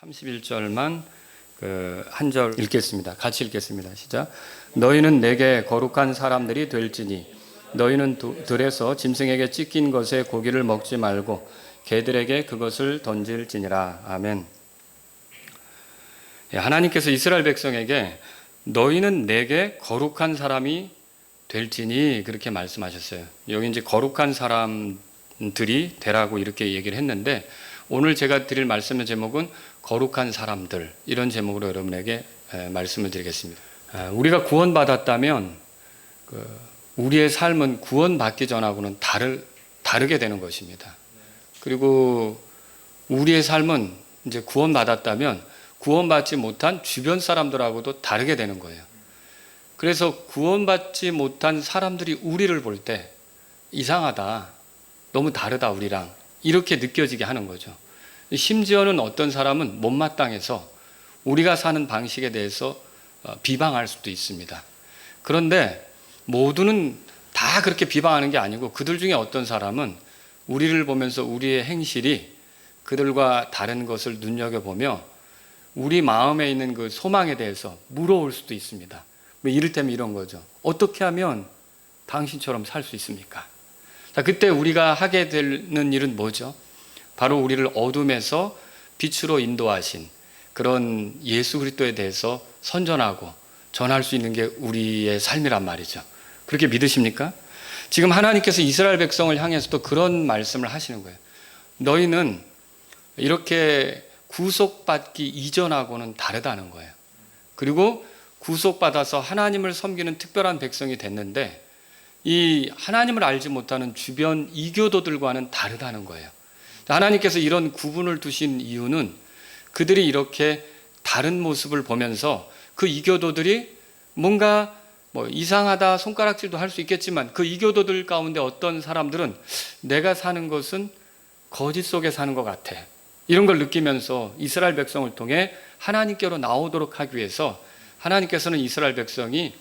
31절만 한 절 읽겠습니다. 같이 읽겠습니다. 시작. 너희는 내게 거룩한 사람들이 될지니 너희는 들에서 짐승에게 찢긴 것의 고기를 먹지 말고 개들에게 그것을 던질지니라. 아멘. 하나님께서 이스라엘 백성에게 너희는 내게 거룩한 사람이 될지니 그렇게 말씀하셨어요. 여기 이제 거룩한 사람들이 되라고 이렇게 얘기를 했는데, 오늘 제가 드릴 말씀의 제목은 거룩한 사람들, 이런 제목으로 여러분에게 말씀을 드리겠습니다. 우리가 구원받았다면 우리의 삶은 구원받기 전하고는 다르게 되는 것입니다. 그리고 우리의 삶은 이제 구원받았다면 구원받지 못한 주변 사람들하고도 다르게 되는 거예요. 그래서 구원받지 못한 사람들이 우리를 볼 때 이상하다, 너무 다르다 우리랑, 이렇게 느껴지게 하는 거죠. 심지어는 어떤 사람은 못마땅해서 우리가 사는 방식에 대해서 비방할 수도 있습니다. 그런데 모두는 다 그렇게 비방하는 게 아니고, 그들 중에 어떤 사람은 우리를 보면서 우리의 행실이 그들과 다른 것을 눈여겨보며 우리 마음에 있는 그 소망에 대해서 물어올 수도 있습니다. 이를테면 이런 거죠. 어떻게 하면 당신처럼 살 수 있습니까? 자, 그때 우리가 하게 되는 일은 뭐죠? 바로 우리를 어둠에서 빛으로 인도하신 그런 예수 그리스도에 대해서 선전하고 전할 수 있는 게 우리의 삶이란 말이죠. 그렇게 믿으십니까? 지금 하나님께서 이스라엘 백성을 향해서도 그런 말씀을 하시는 거예요. 너희는 이렇게 구속받기 이전하고는 다르다는 거예요. 그리고 구속받아서 하나님을 섬기는 특별한 백성이 됐는데, 이 하나님을 알지 못하는 주변 이교도들과는 다르다는 거예요. 하나님께서 이런 구분을 두신 이유는 그들이 이렇게 다른 모습을 보면서 그 이교도들이 뭔가 이상하다, 손가락질도 할 수 있겠지만, 그 이교도들 가운데 어떤 사람들은 내가 사는 것은 거짓 속에 사는 것 같아, 이런 걸 느끼면서 이스라엘 백성을 통해 하나님께로 나오도록 하기 위해서 하나님께서는 이스라엘 백성이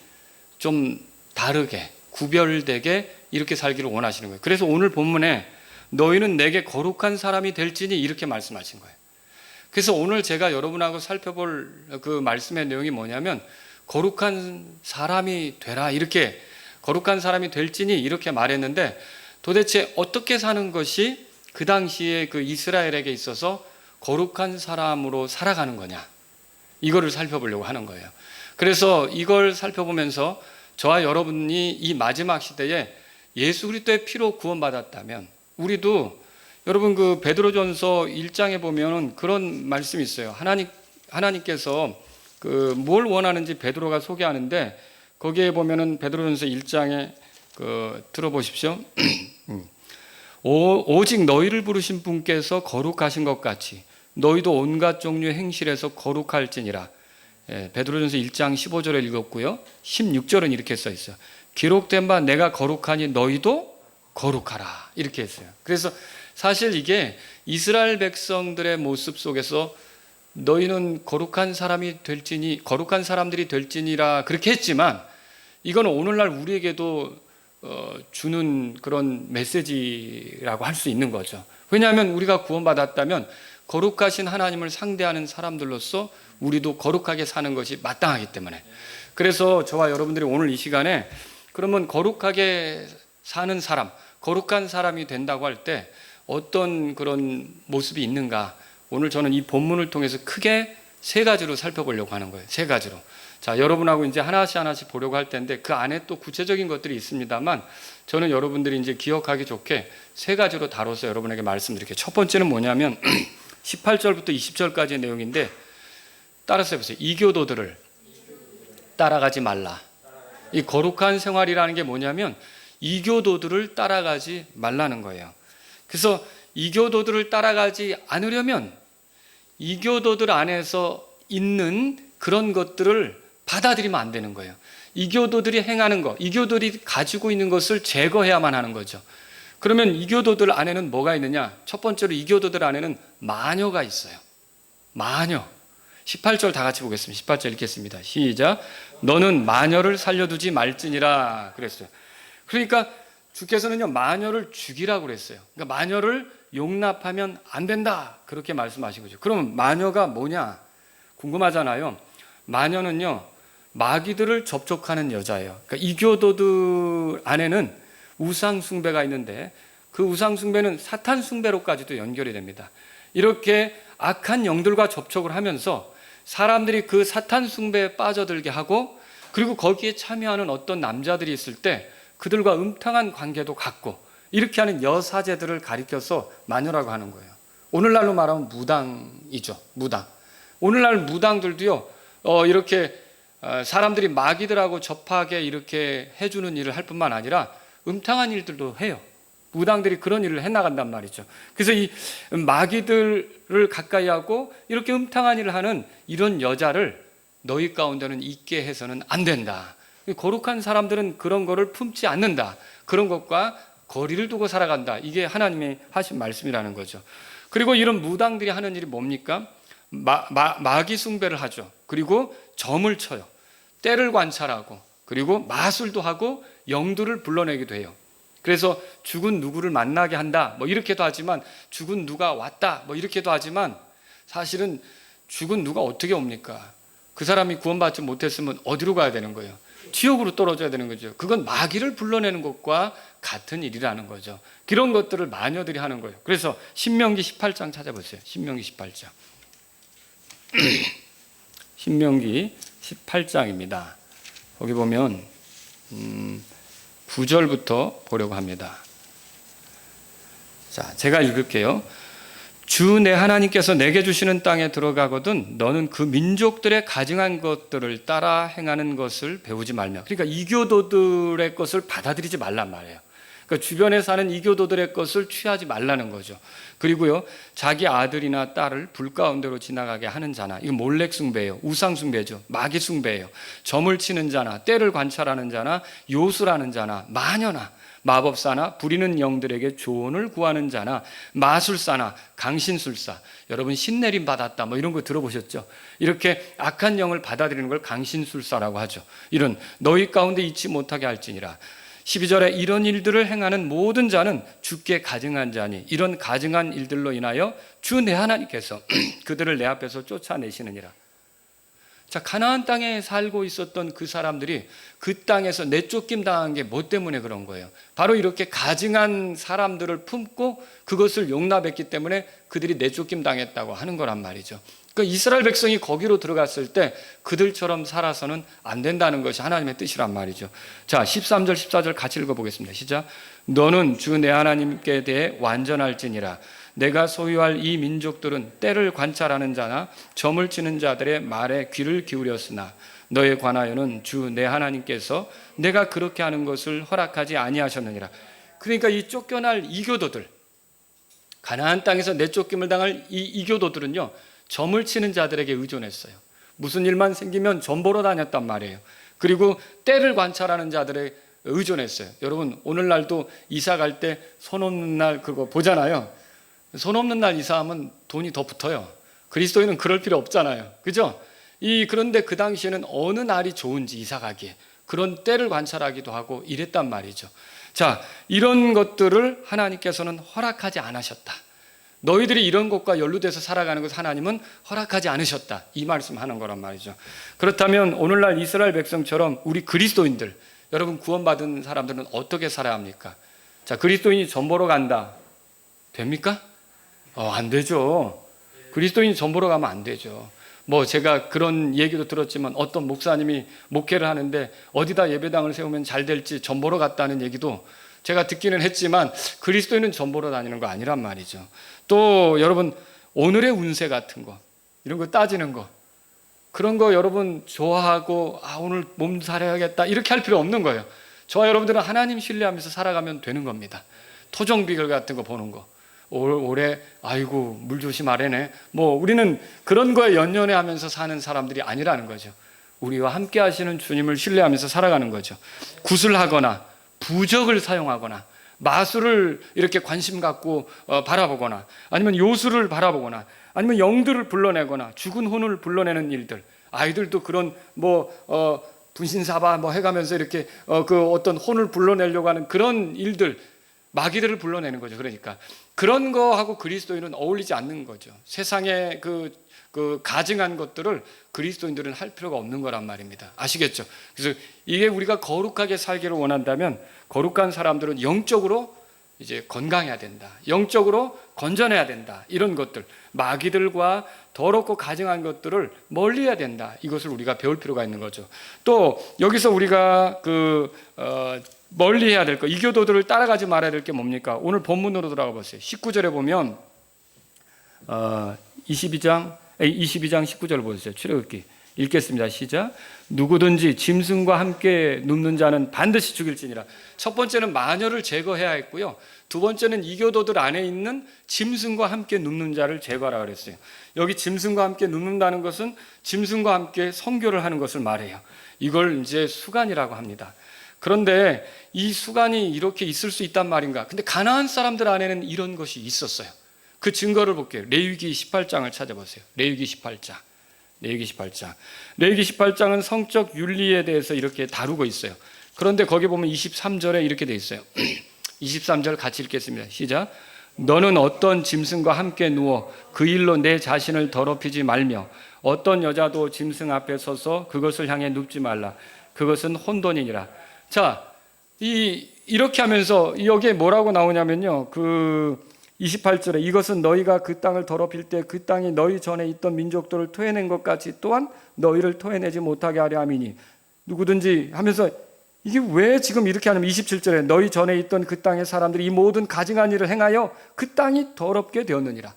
좀 다르게, 구별되게 이렇게 살기를 원하시는 거예요. 그래서 오늘 본문에 너희는 내게 거룩한 사람이 될지니 이렇게 말씀하신 거예요. 그래서 오늘 제가 여러분하고 살펴볼 그 말씀의 내용이 뭐냐면, 거룩한 사람이 되라, 이렇게, 거룩한 사람이 될지니 이렇게 말했는데, 도대체 어떻게 사는 것이 그 당시에 그 이스라엘에게 있어서 거룩한 사람으로 살아가는 거냐, 이거를 살펴보려고 하는 거예요. 그래서 이걸 살펴보면서 저와 여러분이 이 마지막 시대에 예수 그리스도의 피로 구원받았다면, 우리도 여러분 그 베드로전서 1장에 보면은 그런 말씀이 있어요. 하나님께서 그 뭘 원하는지 베드로가 소개하는데, 거기에 보면은 베드로전서 1장에 들어보십시오. 오직 너희를 부르신 분께서 거룩하신 것 같이 너희도 온갖 종류의 행실에서 거룩할지니라. 베드로전서 1장 15절에 읽었고요. 16절은 이렇게 써 있어요. 기록된 바 내가 거룩하니 너희도 거룩하라, 이렇게 했어요. 그래서 사실 이게 이스라엘 백성들의 모습 속에서 너희는 거룩한 사람이 될지니, 거룩한 사람들이 될지니라 그렇게 했지만, 이건 오늘날 우리에게도 주는 그런 메시지라고 할 수 있는 거죠. 왜냐하면 우리가 구원받았다면 거룩하신 하나님을 상대하는 사람들로서 우리도 거룩하게 사는 것이 마땅하기 때문에, 그래서 저와 여러분들이 오늘 이 시간에 그러면 거룩하게 사는 사람, 거룩한 사람이 된다고 할 때 어떤 그런 모습이 있는가, 오늘 저는 이 본문을 통해서 크게 세 가지로 살펴보려고 하는 거예요. 세 가지로. 자, 여러분하고 이제 하나씩 보려고 할 텐데, 그 안에 또 구체적인 것들이 있습니다만, 저는 여러분들이 이제 기억하기 좋게 세 가지로 다뤄서 여러분에게 말씀드릴게요. 첫 번째는 뭐냐면 18절부터 20절까지의 내용인데, 따라서 해보세요. 이교도들을 따라가지 말라. 이 거룩한 생활이라는 게 뭐냐면 이교도들을 따라가지 말라는 거예요. 그래서 이교도들을 따라가지 않으려면 이교도들 안에서 있는 그런 것들을 받아들이면 안 되는 거예요. 이교도들이 행하는 것, 이교도들이 가지고 있는 것을 제거해야만 하는 거죠. 그러면 이교도들 안에는 뭐가 있느냐? 첫 번째로 이교도들 안에는 마녀가 있어요. 마녀. 18절 다 같이 보겠습니다. 18절 읽겠습니다. 시작. 너는 마녀를 살려두지 말지니라 그랬어요. 그러니까 주께서는요, 마녀를 죽이라고 그랬어요. 그러니까 마녀를 용납하면 안 된다. 그렇게 말씀하신 거죠. 그럼 마녀가 뭐냐? 궁금하잖아요. 마녀는요, 마귀들을 접촉하는 여자예요. 그러니까 이교도들 안에는 우상 숭배가 있는데 그 우상 숭배는 사탄 숭배로까지도 연결이 됩니다. 이렇게 악한 영들과 접촉을 하면서 사람들이 그 사탄 숭배에 빠져들게 하고, 그리고 거기에 참여하는 어떤 남자들이 있을 때 그들과 음탕한 관계도 갖고, 이렇게 하는 여사제들을 가리켜서 마녀라고 하는 거예요. 오늘날로 말하면 무당이죠. 무당. 오늘날 무당들도요, 이렇게 사람들이 마귀들하고 접하게 이렇게 해주는 일을 할 뿐만 아니라 음탕한 일들도 해요. 무당들이 그런 일을 해나간단 말이죠. 그래서 이 마귀들을 가까이 하고 이렇게 음탕한 일을 하는 이런 여자를 너희 가운데는 있게 해서는 안 된다. 거룩한 사람들은 그런 거를 품지 않는다. 그런 것과 거리를 두고 살아간다. 이게 하나님이 하신 말씀이라는 거죠. 그리고 이런 무당들이 하는 일이 뭡니까? 마귀 숭배를 하죠. 그리고 점을 쳐요. 때를 관찰하고, 그리고 마술도 하고 영들을 불러내기도 해요. 그래서 죽은 누구를 만나게 한다, 뭐 이렇게도 하지만, 죽은 누가 왔다, 뭐 이렇게도 하지만, 사실은 죽은 누가 어떻게 옵니까? 그 사람이 구원받지 못했으면 어디로 가야 되는 거예요? 지옥으로 떨어져야 되는 거죠. 그건 마귀를 불러내는 것과 같은 일이라는 거죠. 그런 것들을 마녀들이 하는 거예요. 그래서 신명기 18장 찾아보세요. 신명기 18장. 신명기 18장입니다. 거기 보면 9절부터 보려고 합니다. 자, 제가 읽을게요. 주 내 하나님께서 내게 주시는 땅에 들어가거든 너는 그 민족들의 가증한 것들을 따라 행하는 것을 배우지 말며. 그러니까 이교도들의 것을 받아들이지 말란 말이에요. 그러니까 주변에 사는 이교도들의 것을 취하지 말라는 거죠. 그리고요, 자기 아들이나 딸을 불 가운데로 지나가게 하는 자나, 이거 몰렉 숭배예요. 우상 숭배죠. 마귀 숭배예요. 점을 치는 자나, 때를 관찰하는 자나, 요술하는 자나, 마녀나, 마법사나, 부리는 영들에게 조언을 구하는 자나, 마술사나, 강신술사. 여러분 신내림 받았다 뭐 이런 거 들어보셨죠? 이렇게 악한 영을 받아들이는 걸 강신술사라고 하죠. 이런 너희 가운데 있지 못하게 할지니라. 12절에 이런 일들을 행하는 모든 자는 주께 가증한 자니 이런 가증한 일들로 인하여 주 내 하나님께서 그들을 내 앞에서 쫓아내시느니라. 자, 가나안 땅에 살고 있었던 그 사람들이 그 땅에서 내쫓김 당한 게 뭐 때문에 그런 거예요? 바로 이렇게 가증한 사람들을 품고 그것을 용납했기 때문에 그들이 내쫓김 당했다고 하는 거란 말이죠. 그러니까 이스라엘 백성이 거기로 들어갔을 때 그들처럼 살아서는 안 된다는 것이 하나님의 뜻이란 말이죠. 자, 13절 14절 같이 읽어보겠습니다. 시작. 너는 주 내 하나님께 대해 완전할지니라. 내가 소유할 이 민족들은 때를 관찰하는 자나 점을 치는 자들의 말에 귀를 기울였으나 너에 관하여는 주 내 하나님께서 내가 그렇게 하는 것을 허락하지 아니하셨느니라. 그러니까 이 쫓겨날 이교도들, 가나안 땅에서 내쫓김을 당할 이 이교도들은요, 점을 치는 자들에게 의존했어요. 무슨 일만 생기면 점 보러 다녔단 말이에요. 그리고 때를 관찰하는 자들에 의존했어요. 여러분 오늘날도 이사 갈 때 손 없는 날 그거 보잖아요. 손 없는 날 이사하면 돈이 더 붙어요. 그리스도인은 그럴 필요 없잖아요. 그죠? 그런데 그 당시에는 어느 날이 좋은지 이사 가기에 그런 때를 관찰하기도 하고 이랬단 말이죠. 자, 이런 것들을 하나님께서는 허락하지 않으셨다. 너희들이 이런 것과 연루돼서 살아가는 것을 하나님은 허락하지 않으셨다. 이 말씀하는 거란 말이죠. 그렇다면 오늘날 이스라엘 백성처럼 우리 그리스도인들, 여러분 구원받은 사람들은 어떻게 살아야 합니까? 자, 그리스도인이 점 보러 간다. 됩니까? 안 되죠. 그리스도인이 점 보러 가면 안 되죠. 뭐 제가 그런 얘기도 들었지만 어떤 목사님이 목회를 하는데 어디다 예배당을 세우면 잘 될지 점 보러 갔다는 얘기도 제가 듣기는 했지만 그리스도인은 점 보러 다니는 거 아니란 말이죠. 또 여러분 오늘의 운세 같은 거 이런 거 따지는 거 그런 거 여러분 좋아하고 오늘 몸살해야겠다 이렇게 할 필요 없는 거예요. 저와 여러분들은 하나님 신뢰하면서 살아가면 되는 겁니다. 토종비결 같은 거 보는 거 올해 아이고 물 조심하래네 뭐 우리는 그런 거에 연연해 하면서 사는 사람들이 아니라는 거죠. 우리와 함께 하시는 주님을 신뢰하면서 살아가는 거죠. 구슬하거나 부적을 사용하거나 마술을 이렇게 관심 갖고 바라보거나 아니면 요술을 바라보거나 아니면 영들을 불러내거나 죽은 혼을 불러내는 일들, 아이들도 그런 분신사바 해가면서 이렇게 그 어떤 혼을 불러내려고 하는 그런 일들, 마귀들을 불러내는 거죠. 그러니까 그런 거하고 그리스도인은 어울리지 않는 거죠. 세상의 그 가증한 것들을 그리스도인들은 할 필요가 없는 거란 말입니다. 아시겠죠? 그래서 이게 우리가 거룩하게 살기를 원한다면 거룩한 사람들은 영적으로 이제 건강해야 된다. 영적으로 건전해야 된다. 이런 것들, 마귀들과 더럽고 가증한 것들을 멀리해야 된다. 이것을 우리가 배울 필요가 있는 거죠. 또 여기서 우리가 멀리해야 될 거, 이교도들을 따라가지 말아야 될 게 뭡니까? 오늘 본문으로 돌아가 보세요. 19절에 보면 22장 19절 보세요. 출애굽기 읽겠습니다. 시작. 누구든지 짐승과 함께 눕는 자는 반드시 죽일지니라. 첫 번째는 마녀를 제거해야 했고요. 두 번째는 이교도들 안에 있는 짐승과 함께 눕는 자를 제거하라 그랬어요. 여기 짐승과 함께 눕는다는 것은 짐승과 함께 성교를 하는 것을 말해요. 이걸 이제 수간이라고 합니다. 그런데 이 수간이 이렇게 있을 수 있단 말인가? 근데 가나안 사람들 안에는 이런 것이 있었어요. 그 증거를 볼게요. 레위기 18장을 찾아보세요. 레위기 18장. 레위기 18장은 성적 윤리에 대해서 이렇게 다루고 있어요. 그런데 거기 보면 23절에 이렇게 돼 있어요. 23절 같이 읽겠습니다. 시작. 너는 어떤 짐승과 함께 누워 그 일로 내 자신을 더럽히지 말며 어떤 여자도 짐승 앞에 서서 그것을 향해 눕지 말라. 그것은 혼돈이니라. 자, 이렇게 하면서 여기에 뭐라고 나오냐면요. 28절에 이것은 너희가 그 땅을 더럽힐 때 그 땅이 너희 전에 있던 민족들을 토해낸 것 같이 또한 너희를 토해내지 못하게 하려 함이니 누구든지 하면서 이게 왜 지금 이렇게 하냐면 27절에 너희 전에 있던 그 땅의 사람들이 이 모든 가증한 일을 행하여 그 땅이 더럽게 되었느니라.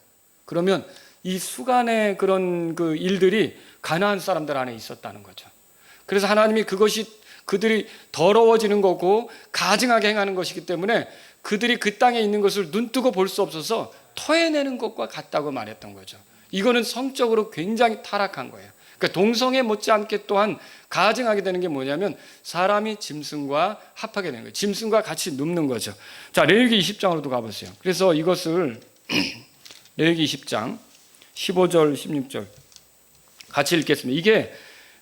그러면 이 수간의 그런 그 일들이 가나안 사람들 안에 있었다는 거죠. 그래서 하나님이 그들이 더러워지는 거고 가증하게 행하는 것이기 때문에 그들이 그 땅에 있는 것을 눈뜨고 볼 수 없어서 토해내는 것과 같다고 말했던 거죠. 이거는 성적으로 굉장히 타락한 거예요. 그러니까 동성애 못지않게 또한 가증하게 되는 게 뭐냐면 사람이 짐승과 합하게 되는 거예요. 짐승과 같이 눕는 거죠. 자, 레위기 20장으로도 가보세요. 그래서 이것을 레위기 20장 15절 16절 같이 읽겠습니다. 이게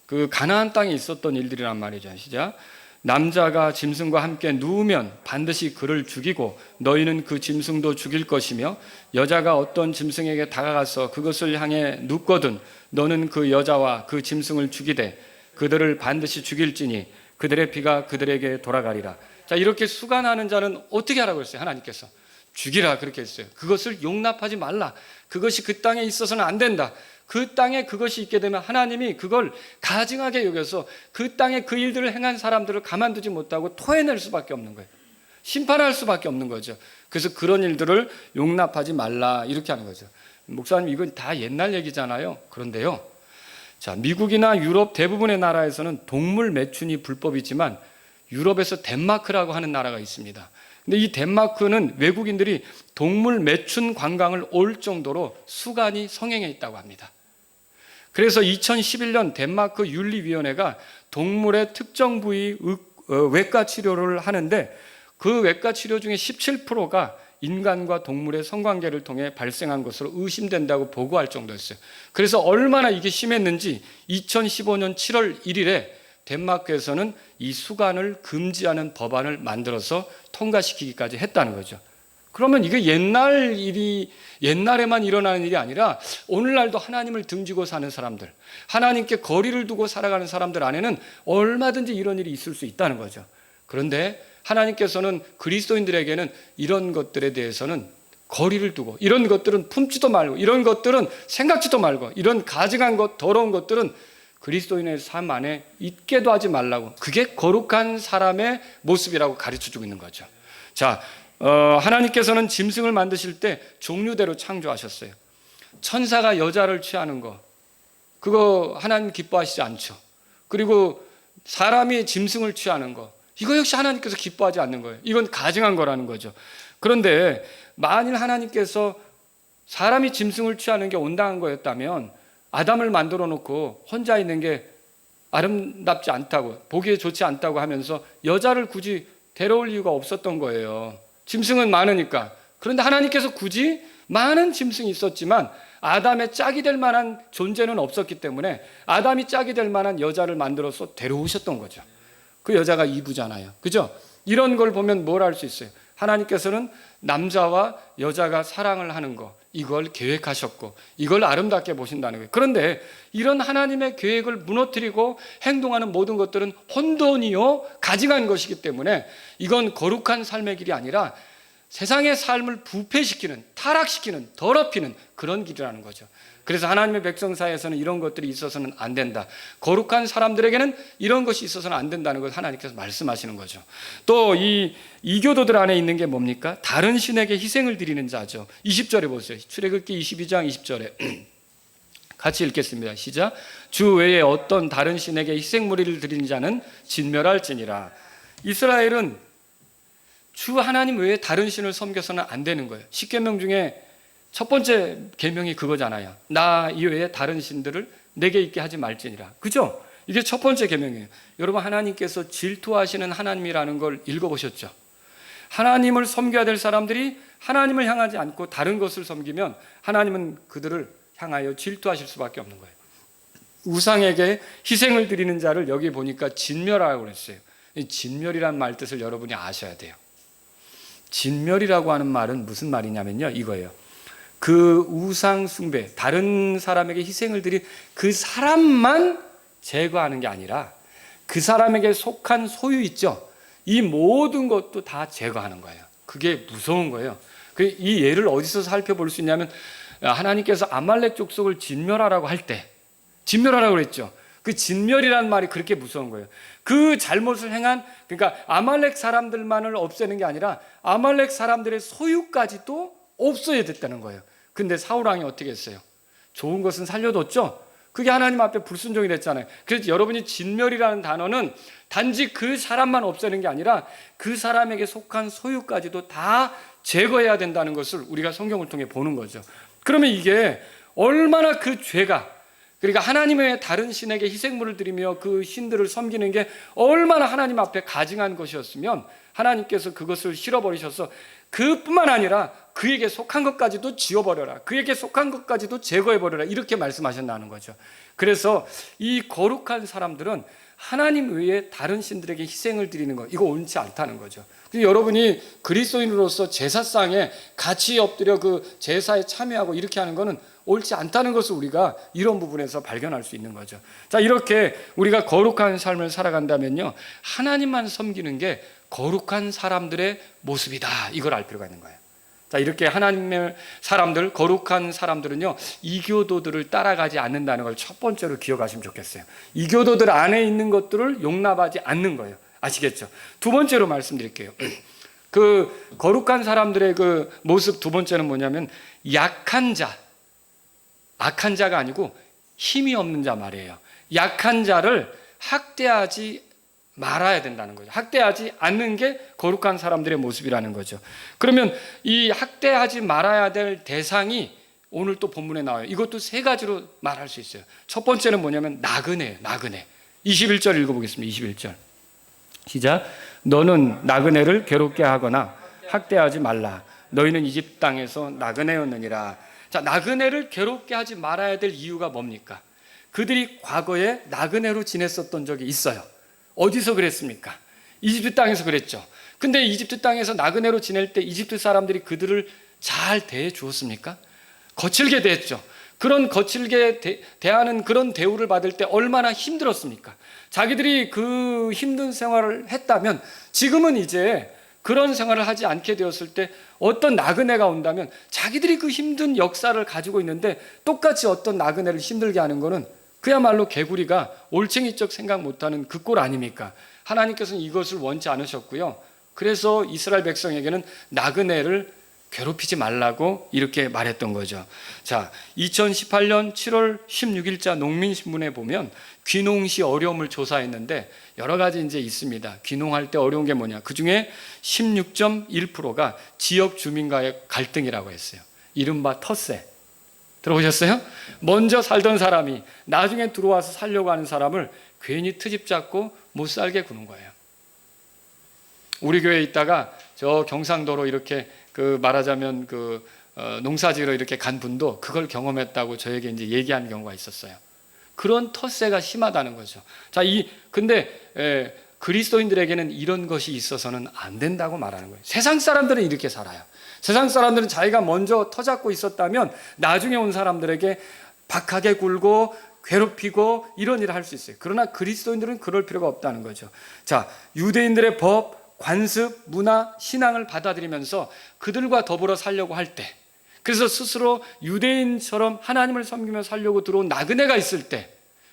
그 가나안 땅에 있었던 일들이란 말이죠. 시작. 남자가 짐승과 함께 누우면 반드시 그를 죽이고 너희는 그 짐승도 죽일 것이며 여자가 어떤 짐승에게 다가가서 그것을 향해 눕거든 너는 그 여자와 그 짐승을 죽이되 그들을 반드시 죽일지니 그들의 피가 그들에게 돌아가리라. 자, 이렇게 수간하는 자는 어떻게 하라고 했어요? 하나님께서 죽이라 그렇게 했어요. 그것을 용납하지 말라. 그것이 그 땅에 있어서는 안 된다. 그 땅에 그것이 있게 되면 하나님이 그걸 가증하게 여겨서 그 땅에 그 일들을 행한 사람들을 가만두지 못하고 토해낼 수밖에 없는 거예요. 심판할 수밖에 없는 거죠. 그래서 그런 일들을 용납하지 말라 이렇게 하는 거죠. 목사님 이건 다 옛날 얘기잖아요. 그런데요. 자, 미국이나 유럽 대부분의 나라에서는 동물 매춘이 불법이지만 유럽에서 덴마크라고 하는 나라가 있습니다. 근데 이 덴마크는 외국인들이 동물 매춘 관광을 올 정도로 수간이 성행해 있다고 합니다. 그래서 2011년 덴마크 윤리위원회가 동물의 특정 부위 외과 치료를 하는데 그 외과 치료 중에 17%가 인간과 동물의 성관계를 통해 발생한 것으로 의심된다고 보고할 정도였어요. 그래서 얼마나 이게 심했는지 2015년 7월 1일에 덴마크에서는 이 수간을 금지하는 법안을 만들어서 통과시키기까지 했다는 거죠. 그러면 이게 옛날에만 일어나는 일이 아니라 오늘날도 하나님을 등지고 사는 사람들, 하나님께 거리를 두고 살아가는 사람들 안에는 얼마든지 이런 일이 있을 수 있다는 거죠. 그런데 하나님께서는 그리스도인들에게는 이런 것들에 대해서는 거리를 두고 이런 것들은 품지도 말고 이런 것들은 생각지도 말고 이런 가증한 것, 더러운 것들은 그리스도인의 삶 안에 있게도 하지 말라고, 그게 거룩한 사람의 모습이라고 가르쳐주고 있는 거죠. 자, 하나님께서는 짐승을 만드실 때 종류대로 창조하셨어요. 천사가 여자를 취하는 거, 그거 하나님 기뻐하시지 않죠. 그리고 사람이 짐승을 취하는 거, 이거 역시 하나님께서 기뻐하지 않는 거예요. 이건 가증한 거라는 거죠. 그런데 만일 하나님께서 사람이 짐승을 취하는 게 온당한 거였다면 아담을 만들어 놓고 혼자 있는 게 아름답지 않다고, 보기에 좋지 않다고 하면서 여자를 굳이 데려올 이유가 없었던 거예요. 짐승은 많으니까. 그런데 하나님께서 굳이 많은 짐승이 있었지만 아담의 짝이 될 만한 존재는 없었기 때문에 아담이 짝이 될 만한 여자를 만들어서 데려오셨던 거죠. 그 여자가 이브잖아요. 그죠? 이런 걸 보면 뭘 알 수 있어요? 하나님께서는 남자와 여자가 사랑을 하는 거, 이걸 계획하셨고 이걸 아름답게 보신다는 거예요. 그런데 이런 하나님의 계획을 무너뜨리고 행동하는 모든 것들은 혼돈이요 가증한 것이기 때문에 이건 거룩한 삶의 길이 아니라 세상의 삶을 부패시키는, 타락시키는, 더럽히는 그런 길이라는 거죠. 그래서 하나님의 백성 사이에서는 이런 것들이 있어서는 안 된다. 거룩한 사람들에게는 이런 것이 있어서는 안 된다는 걸 하나님께서 말씀하시는 거죠. 또 이 이교도들 안에 있는 게 뭡니까? 다른 신에게 희생을 드리는 자죠. 20절에 보세요. 출애굽기 22장 20절에 같이 읽겠습니다. 시작. 주 외에 어떤 다른 신에게 희생물을 드리는 자는 진멸할지니라. 이스라엘은 주 하나님 외에 다른 신을 섬겨서는 안 되는 거예요. 십계명 중에 첫 번째 계명이 그거잖아요. 나 이외에 다른 신들을 내게 있게 하지 말지니라. 그죠? 이게 첫 번째 계명이에요. 여러분, 하나님께서 질투하시는 하나님이라는 걸 읽어보셨죠? 하나님을 섬겨야 될 사람들이 하나님을 향하지 않고 다른 것을 섬기면 하나님은 그들을 향하여 질투하실 수밖에 없는 거예요. 우상에게 희생을 드리는 자를 여기 보니까 진멸하라고 그랬어요. 이 진멸이란 말 뜻을 여러분이 아셔야 돼요. 진멸이라고 하는 말은 무슨 말이냐면요, 이거예요. 그 우상 숭배, 다른 사람에게 희생을 드린 그 사람만 제거하는 게 아니라 그 사람에게 속한 소유 있죠, 이 모든 것도 다 제거하는 거예요. 그게 무서운 거예요. 이 예를 어디서 살펴볼 수 있냐면, 하나님께서 아말렉 족속을 진멸하라고 할 때, 진멸하라고 그랬죠. 그 진멸이라는 말이 그렇게 무서운 거예요. 그 잘못을 행한, 그러니까 아말렉 사람들만을 없애는 게 아니라 아말렉 사람들의 소유까지도 없어야 됐다는 거예요. 근데 사울왕이 어떻게 했어요? 좋은 것은 살려뒀죠. 그게 하나님 앞에 불순종이 됐잖아요. 그래서 여러분이 진멸이라는 단어는 단지 그 사람만 없애는 게 아니라 그 사람에게 속한 소유까지도 다 제거해야 된다는 것을 우리가 성경을 통해 보는 거죠. 그러면 이게 얼마나 그 죄가, 그러니까 하나님의 다른 신에게 희생물을 드리며 그 신들을 섬기는 게 얼마나 하나님 앞에 가증한 것이었으면 하나님께서 그것을 실어버리셔서 그뿐만 아니라 그에게 속한 것까지도 지워버려라, 그에게 속한 것까지도 제거해버려라, 이렇게 말씀하셨다는 거죠. 그래서 이 거룩한 사람들은 하나님 외에 다른 신들에게 희생을 드리는 거, 이거 옳지 않다는 거죠. 여러분이 그리스도인으로서 제사상에 같이 엎드려 그 제사에 참여하고 이렇게 하는 거는 옳지 않다는 것을 우리가 이런 부분에서 발견할 수 있는 거죠. 자, 이렇게 우리가 거룩한 삶을 살아간다면요, 하나님만 섬기는 게 거룩한 사람들의 모습이다, 이걸 알 필요가 있는 거예요. 자, 이렇게 하나님의 사람들, 거룩한 사람들은요, 이교도들을 따라가지 않는다는 걸 첫 번째로 기억하시면 좋겠어요. 이교도들 안에 있는 것들을 용납하지 않는 거예요. 아시겠죠? 두 번째로 말씀드릴게요. 그 거룩한 사람들의 그 모습 두 번째는 뭐냐면, 약한 자, 악한 자가 아니고 힘이 없는 자 말이에요. 약한 자를 학대하지 말아야 된다는 거죠. 학대하지 않는 게 거룩한 사람들의 모습이라는 거죠. 그러면 이 학대하지 말아야 될 대상이 오늘 또 본문에 나와요. 이것도 세 가지로 말할 수 있어요. 첫 번째는 뭐냐면 나그네예요. 나그네. 21절 읽어보겠습니다. 21절 시작. 너는 나그네를 괴롭게 하거나 학대하지 말라. 너희는 이집 땅에서 나그네였느니라. 자, 나그네를 괴롭게 하지 말아야 될 이유가 뭡니까? 그들이 과거에 나그네로 지냈었던 적이 있어요. 어디서 그랬습니까? 이집트 땅에서 그랬죠. 근데 이집트 땅에서 나그네로 지낼 때 이집트 사람들이 그들을 잘 대해 주었습니까? 거칠게 대했죠. 그런 거칠게 대하는 그런 대우를 받을 때 얼마나 힘들었습니까? 자기들이 그 힘든 생활을 했다면 지금은 이제 그런 생활을 하지 않게 되었을 때 어떤 나그네가 온다면 자기들이 그 힘든 역사를 가지고 있는데 똑같이 어떤 나그네를 힘들게 하는 거는 그야말로 개구리가 올챙이적 생각 못하는 그 꼴 아닙니까? 하나님께서는 이것을 원치 않으셨고요. 그래서 이스라엘 백성에게는 나그네를 괴롭히지 말라고 이렇게 말했던 거죠. 자, 2018년 7월 16일자 농민신문에 보면 귀농시 어려움을 조사했는데 여러 가지 이제 있습니다. 귀농할 때 어려운 게 뭐냐? 그 중에 16.1%가 지역 주민과의 갈등이라고 했어요. 이른바 텃세. 들어보셨어요? 먼저 살던 사람이 나중에 들어와서 살려고 하는 사람을 괜히 트집 잡고 못 살게 구는 거예요. 우리 교회에 있다가 저 경상도로 이렇게 그 말하자면 그 농사지으러 이렇게 간 분도 그걸 경험했다고 저에게 이제 얘기한 경우가 있었어요. 그런 텃세가 심하다는 거죠. 자, 근데 그리스도인들에게는 이런 것이 있어서는 안 된다고 말하는 거예요. 세상 사람들은 이렇게 살아요. 세상 사람들은 자기가 먼저 터잡고 있었다면 나중에 온 사람들에게 박하게 굴고 괴롭히고 이런 일을 할 수 있어요. 그러나 그리스도인들은 그럴 필요가 없다는 거죠. 자, 유대인들의 법, 관습, 문화, 신앙을 받아들이면서 그들과 더불어 살려고 할 때, 그래서 스스로 유대인처럼 하나님을 섬기며 살려고 들어온 나그네가 있을 때,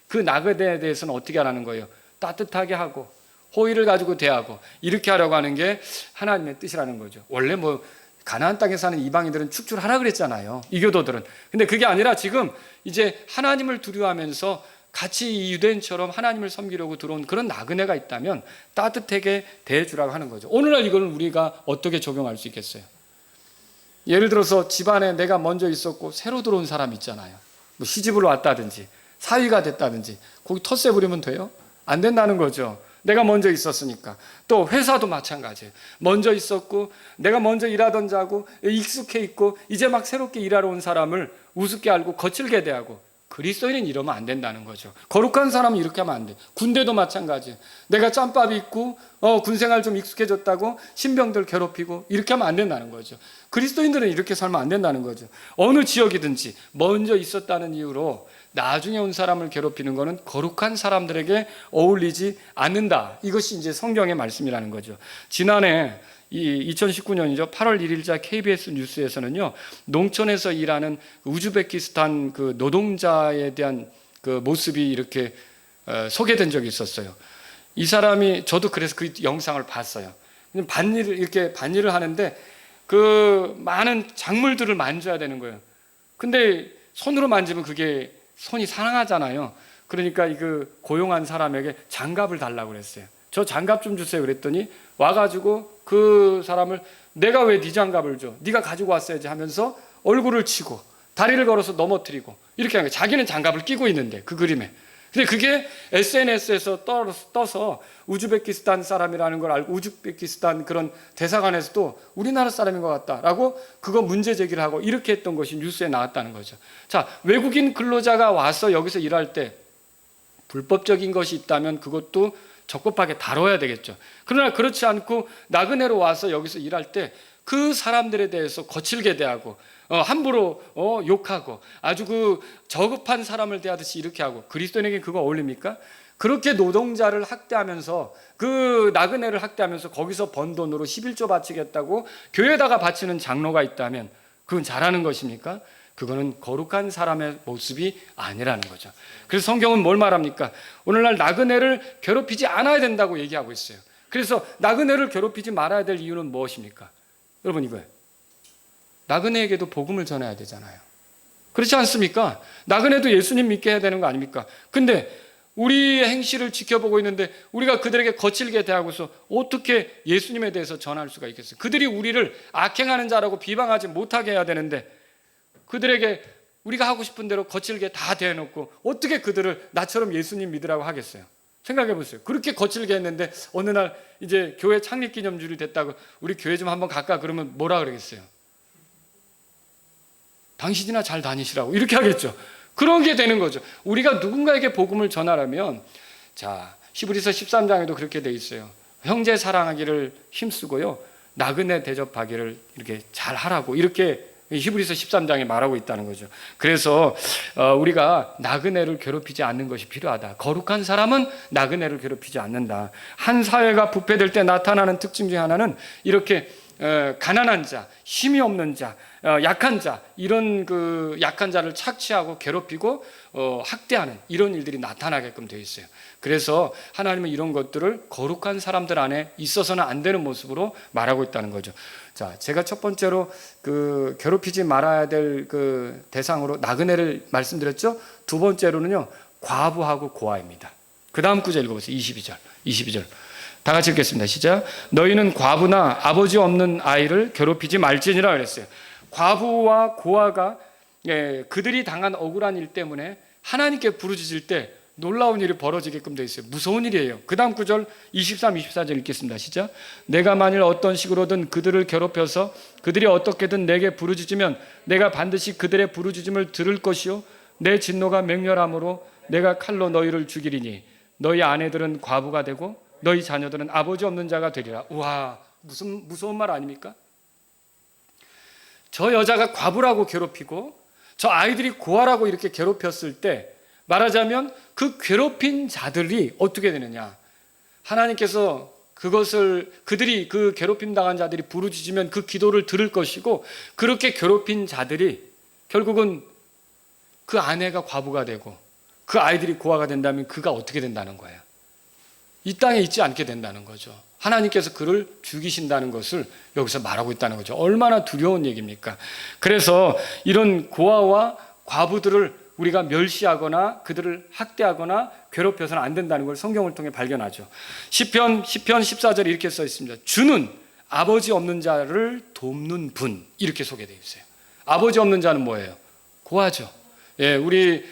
그 나그네에 대해서는 어떻게 하라는 거예요? 따뜻하게 하고 호의를 가지고 대하고 이렇게 하려고 하는 게 하나님의 뜻이라는 거죠. 원래 뭐 가나안 땅에 사는 이방인들은 축출하라 그랬잖아요, 이교도들은. 근데 그게 아니라 지금 이제 하나님을 두려워하면서 같이 이 유대인처럼 하나님을 섬기려고 들어온 그런 나그네가 있다면 따뜻하게 대해주라고 하는 거죠. 오늘날 이걸 우리가 어떻게 적용할 수 있겠어요? 예를 들어서 집안에 내가 먼저 있었고 새로 들어온 사람 있잖아요. 뭐 시집을 왔다든지 사위가 됐다든지 거기 텃세 부리면 돼요? 안 된다는 거죠. 내가 먼저 있었으니까. 또 회사도 마찬가지예요. 먼저 있었고 내가 먼저 일하던 자고 익숙해 있고 이제 막 새롭게 일하러 온 사람을 우습게 알고 거칠게 대하고, 그리스도인은 이러면 안 된다는 거죠. 거룩한 사람은 이렇게 하면 안 돼. 군대도 마찬가지예요. 내가 짬밥이 있고 군생활 좀 익숙해졌다고 신병들 괴롭히고 이렇게 하면 안 된다는 거죠. 그리스도인들은 이렇게 살면 안 된다는 거죠. 어느 지역이든지 먼저 있었다는 이유로 나중에 온 사람을 괴롭히는 것은 거룩한 사람들에게 어울리지 않는다. 이것이 이제 성경의 말씀이라는 거죠. 지난해 2019년이죠. 8월 1일자 KBS 뉴스에서는요, 농촌에서 일하는 우즈베키스탄 그 노동자에 대한 그 모습이 이렇게 소개된 적이 있었어요. 이 사람이, 저도 그래서 그 영상을 봤어요. 반일을 하는데 그 많은 작물들을 만져야 되는 거예요. 근데 손으로 만지면 그게 손이 상하잖아요. 그러니까 그 고용한 사람에게 장갑을 달라고 그랬어요. 저 장갑 좀 주세요 그랬더니 와가지고 그 사람을, 내가 왜 네 장갑을 줘? 네가 가지고 왔어야지 하면서 얼굴을 치고 다리를 걸어서 넘어뜨리고 이렇게 하는 거예요. 자기는 장갑을 끼고 있는데 그 그림에. 근데 그게 SNS에서 떠서 우즈베키스탄 사람이라는 걸 알고 우즈베키스탄 그런 대사관에서도 우리나라 사람인 것 같다라고 그거 문제 제기를 하고 이렇게 했던 것이 뉴스에 나왔다는 거죠. 자, 외국인 근로자가 와서 여기서 일할 때 불법적인 것이 있다면 그것도 적법하게 다뤄야 되겠죠. 그러나 그렇지 않고 나그네로 와서 여기서 일할 때 그 사람들에 대해서 거칠게 대하고 함부로 욕하고 아주 그 저급한 사람을 대하듯이 이렇게 하고, 그리스도인에게 그거 어울립니까? 그렇게 노동자를 학대하면서 그 나그네를 학대하면서 거기서 번 돈으로 11조 바치겠다고 교회에다가 바치는 장로가 있다면 그건 잘하는 것입니까? 그거는 거룩한 사람의 모습이 아니라는 거죠. 그래서 성경은 뭘 말합니까? 오늘날 나그네를 괴롭히지 않아야 된다고 얘기하고 있어요. 그래서 나그네를 괴롭히지 말아야 될 이유는 무엇입니까? 여러분, 이거예요. 나그네에게도 복음을 전해야 되잖아요. 그렇지 않습니까? 나그네도 예수님 믿게 해야 되는 거 아닙니까? 근데 우리의 행실을 지켜보고 있는데 우리가 그들에게 거칠게 대하고서 어떻게 예수님에 대해서 전할 수가 있겠어요? 그들이 우리를 악행하는 자라고 비방하지 못하게 해야 되는데 그들에게 우리가 하고 싶은 대로 거칠게 다 대해놓고 어떻게 그들을 나처럼 예수님 믿으라고 하겠어요? 생각해 보세요. 그렇게 거칠게 했는데 어느 날 이제 교회 창립 기념주일이 됐다고 우리 교회 좀 한번 갈까 그러면 뭐라 그러겠어요? 당신이나 잘 다니시라고 이렇게 하겠죠. 그런 게 되는 거죠. 우리가 누군가에게 복음을 전하려면, 자, 히브리서 13장에도 그렇게 돼 있어요. 형제 사랑하기를 힘쓰고요, 나그네 대접하기를 이렇게 잘 하라고 이렇게 히브리서 13장에 말하고 있다는 거죠. 그래서 우리가 나그네를 괴롭히지 않는 것이 필요하다. 거룩한 사람은 나그네를 괴롭히지 않는다. 한 사회가 부패될 때 나타나는 특징 중에 하나는 이렇게 가난한 자, 힘이 없는 자, 약한 자, 이런 그 약한 자를 착취하고 괴롭히고 학대하는 이런 일들이 나타나게끔 되어 있어요. 그래서 하나님은 이런 것들을 거룩한 사람들 안에 있어서는 안 되는 모습으로 말하고 있다는 거죠. 자, 제가 첫 번째로 그 괴롭히지 말아야 될 그 대상으로 나그네를 말씀드렸죠. 두 번째로는요, 과부하고 고아입니다. 그 다음 구절 읽어보세요. 22절. 다 같이 읽겠습니다. 시작. 너희는 과부나 아버지 없는 아이를 괴롭히지 말지니라 그랬어요. 과부와 고아가 그들이 당한 억울한 일 때문에 하나님께 부르짖을 때 놀라운 일이 벌어지게끔 되어 있어요. 무서운 일이에요. 그 다음 구절 23, 24절 읽겠습니다. 시작. 내가 만일 어떤 식으로든 그들을 괴롭혀서 그들이 어떻게든 내게 부르짖으면 내가 반드시 그들의 부르짖음을 들을 것이요 내 진노가 맹렬함으로 내가 칼로 너희를 죽이리니 너희 아내들은 과부가 되고 너희 자녀들은 아버지 없는 자가 되리라. 우와, 무슨 무서운 말 아닙니까? 저 여자가 과부라고 괴롭히고 저 아이들이 고아라고 이렇게 괴롭혔을 때 말하자면 그 괴롭힌 자들이 어떻게 되느냐, 하나님께서 그들이 그 괴롭힘 당한 자들이 부르짖으면 그 기도를 들을 것이고, 그렇게 괴롭힌 자들이 결국은 그 아내가 과부가 되고 그 아이들이 고아가 된다면 그가 어떻게 된다는 거예요? 이 땅에 있지 않게 된다는 거죠. 하나님께서 그를 죽이신다는 것을 여기서 말하고 있다는 거죠. 얼마나 두려운 얘기입니까? 그래서 이런 고아와 과부들을 우리가 멸시하거나 그들을 학대하거나 괴롭혀서는 안 된다는 걸 성경을 통해 발견하죠. 시편 14절에 이렇게 써 있습니다. 주는 아버지 없는 자를 돕는 분, 이렇게 소개되어 있어요. 아버지 없는 자는 뭐예요? 고아죠. 예, 우리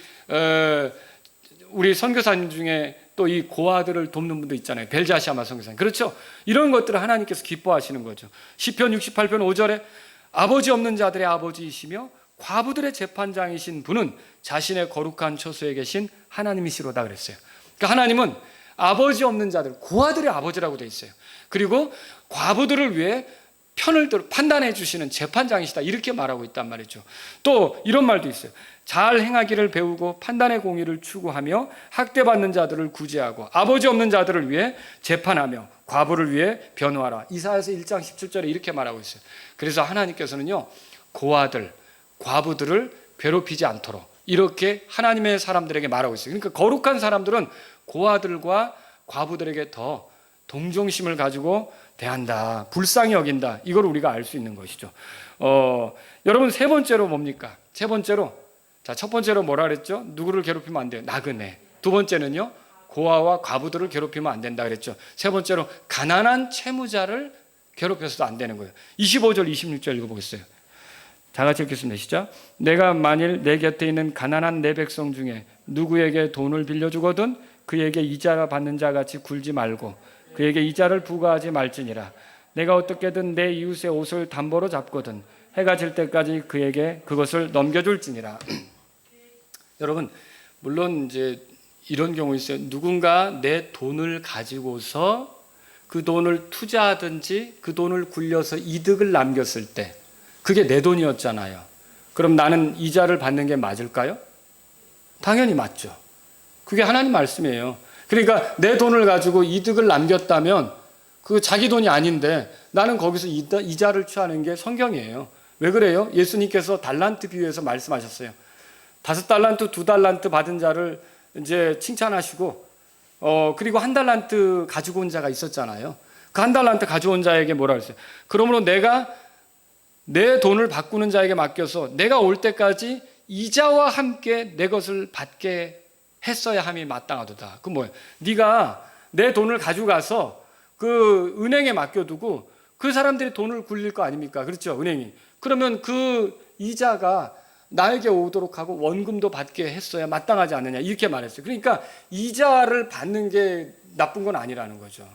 선교사님 중에 또 이 고아들을 돕는 분도 있잖아요. 벨자시아마 선교사님. 그렇죠? 이런 것들을 하나님께서 기뻐하시는 거죠. 시편 68편 5절에 아버지 없는 자들의 아버지이시며 과부들의 재판장이신 분은 자신의 거룩한 처소에 계신 하나님이시로다 그랬어요. 그러니까 하나님은 아버지 없는 자들, 고아들의 아버지라고 돼 있어요. 그리고 과부들을 위해 편을 들어 판단해 주시는 재판장이시다, 이렇게 말하고 있단 말이죠. 또 이런 말도 있어요. 잘 행하기를 배우고 판단의 공의를 추구하며 학대받는 자들을 구제하고 아버지 없는 자들을 위해 재판하며 과부를 위해 변호하라. 이사야서 1장 17절에 이렇게 말하고 있어요. 그래서 하나님께서는요, 고아들, 과부들을 괴롭히지 않도록 이렇게 하나님의 사람들에게 말하고 있어요. 그러니까 거룩한 사람들은 고아들과 과부들에게 더 동정심을 가지고 대한다, 불쌍히 여긴다, 이걸 우리가 알 수 있는 것이죠. 여러분, 세 번째로 뭡니까? 첫 번째로 뭐라 그랬죠? 누구를 괴롭히면 안 돼요? 나그네. 두 번째는요, 고아와 과부들을 괴롭히면 안 된다 그랬죠. 세 번째로 가난한 채무자를 괴롭혀서도 안 되는 거예요. 25절 26절 읽어보겠어요. 다 같이 읽겠습니다. 시작. 내가 만일 내 곁에 있는 가난한 내 백성 중에 누구에게 돈을 빌려주거든 그에게 이자 받는 자같이 굴지 말고 그에게 이자를 부과하지 말지니라. 내가 어떻게든 내 이웃의 옷을 담보로 잡거든 해가 질 때까지 그에게 그것을 넘겨줄지니라. 여러분, 물론 이제 이런 경우 있어요. 누군가 내 돈을 가지고서 그 돈을 투자하든지 그 돈을 굴려서 이득을 남겼을 때 그게 내 돈이었잖아요. 그럼 나는 이자를 받는 게 맞을까요? 당연히 맞죠. 그게 하나님 말씀이에요. 그러니까 내 돈을 가지고 이득을 남겼다면 그 자기 돈이 아닌데 나는 거기서 이자를 취하는 게 성경이에요. 왜 그래요? 예수님께서 달란트 비유에서 말씀하셨어요. 5달란트, 2달란트 받은 자를 이제 칭찬하시고, 그리고 1달란트 가지고 온 자가 있었잖아요. 그 1달란트 가져온 자에게 뭐라 그랬어요? 그러므로 내가 내 돈을 바꾸는 자에게 맡겨서 내가 올 때까지 이자와 함께 내 것을 받게 했어야 함이 마땅하도다. 그 뭐예요? 네가 내 돈을 가지고 가서 그 은행에 맡겨두고 그 사람들이 돈을 굴릴 거 아닙니까? 그렇죠? 은행이. 그러면 그 이자가 나에게 오도록 하고 원금도 받게 했어야 마땅하지 않느냐, 이렇게 말했어요. 그러니까 이자를 받는 게 나쁜 건 아니라는 거죠.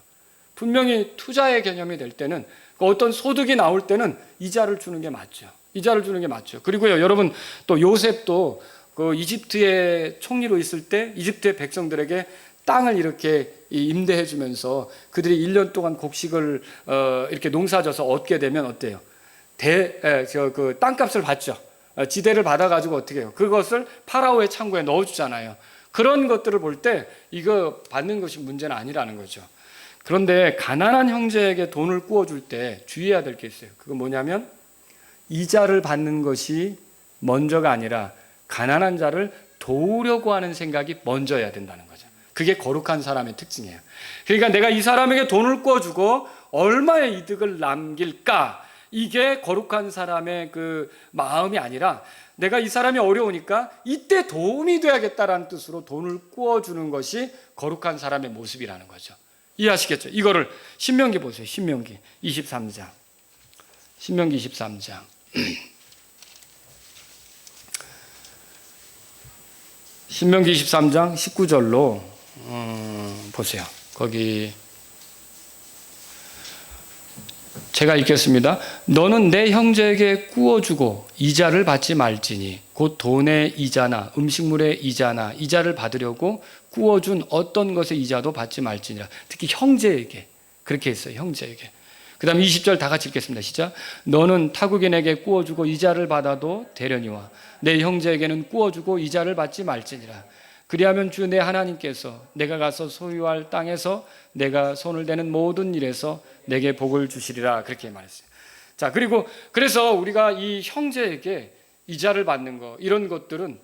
분명히 투자의 개념이 될 때는, 어떤 소득이 나올 때는 이자를 주는 게 맞죠. 이자를 주는 게 맞죠. 그리고요, 여러분, 또 요셉도 그 이집트의 총리로 있을 때 이집트의 백성들에게 땅을 이렇게 임대해 주면서 그들이 1년 동안 곡식을 이렇게 농사져서 얻게 되면 어때요? 그 땅값을 받죠. 지대를 받아가지고 어떻게 해요? 그것을 파라오의 창고에 넣어주잖아요. 그런 것들을 볼 때 이거 받는 것이 문제는 아니라는 거죠. 그런데 가난한 형제에게 돈을 구워줄 때 주의해야 될 게 있어요. 그건 뭐냐면 이자를 받는 것이 먼저가 아니라 가난한 자를 도우려고 하는 생각이 먼저여야 된다는 거죠. 그게 거룩한 사람의 특징이에요. 그러니까 내가 이 사람에게 돈을 구워주고 얼마의 이득을 남길까? 이게 거룩한 사람의 그 마음이 아니라 내가 이 사람이 어려우니까 이때 도움이 돼야겠다라는 뜻으로 돈을 구워주는 것이 거룩한 사람의 모습이라는 거죠. 이해하시겠죠? 이거를 신명기 보세요. 신명기 23장. 신명기 23장. 신명기 23장 19절로 보세요. 거기 제가 읽겠습니다. 너는 내 형제에게 꾸어주고 이자를 받지 말지니 곧 돈의 이자나 음식물의 이자나 이자를 받으려고 꾸어준 어떤 것의 이자도 받지 말지니라. 특히 형제에게 그렇게 했어요. 형제에게. 그 다음 20절 다 같이 읽겠습니다. 시작. 너는 타국인에게 꾸어주고 이자를 받아도 되려니와 내 형제에게는 꾸어주고 이자를 받지 말지니라. 그리하면 주 내 하나님께서 내가 가서 소유할 땅에서 내가 손을 대는 모든 일에서 내게 복을 주시리라. 그렇게 말했어요. 자, 그리고 그래서 우리가 이 형제에게 이자를 받는 거 이런 것들은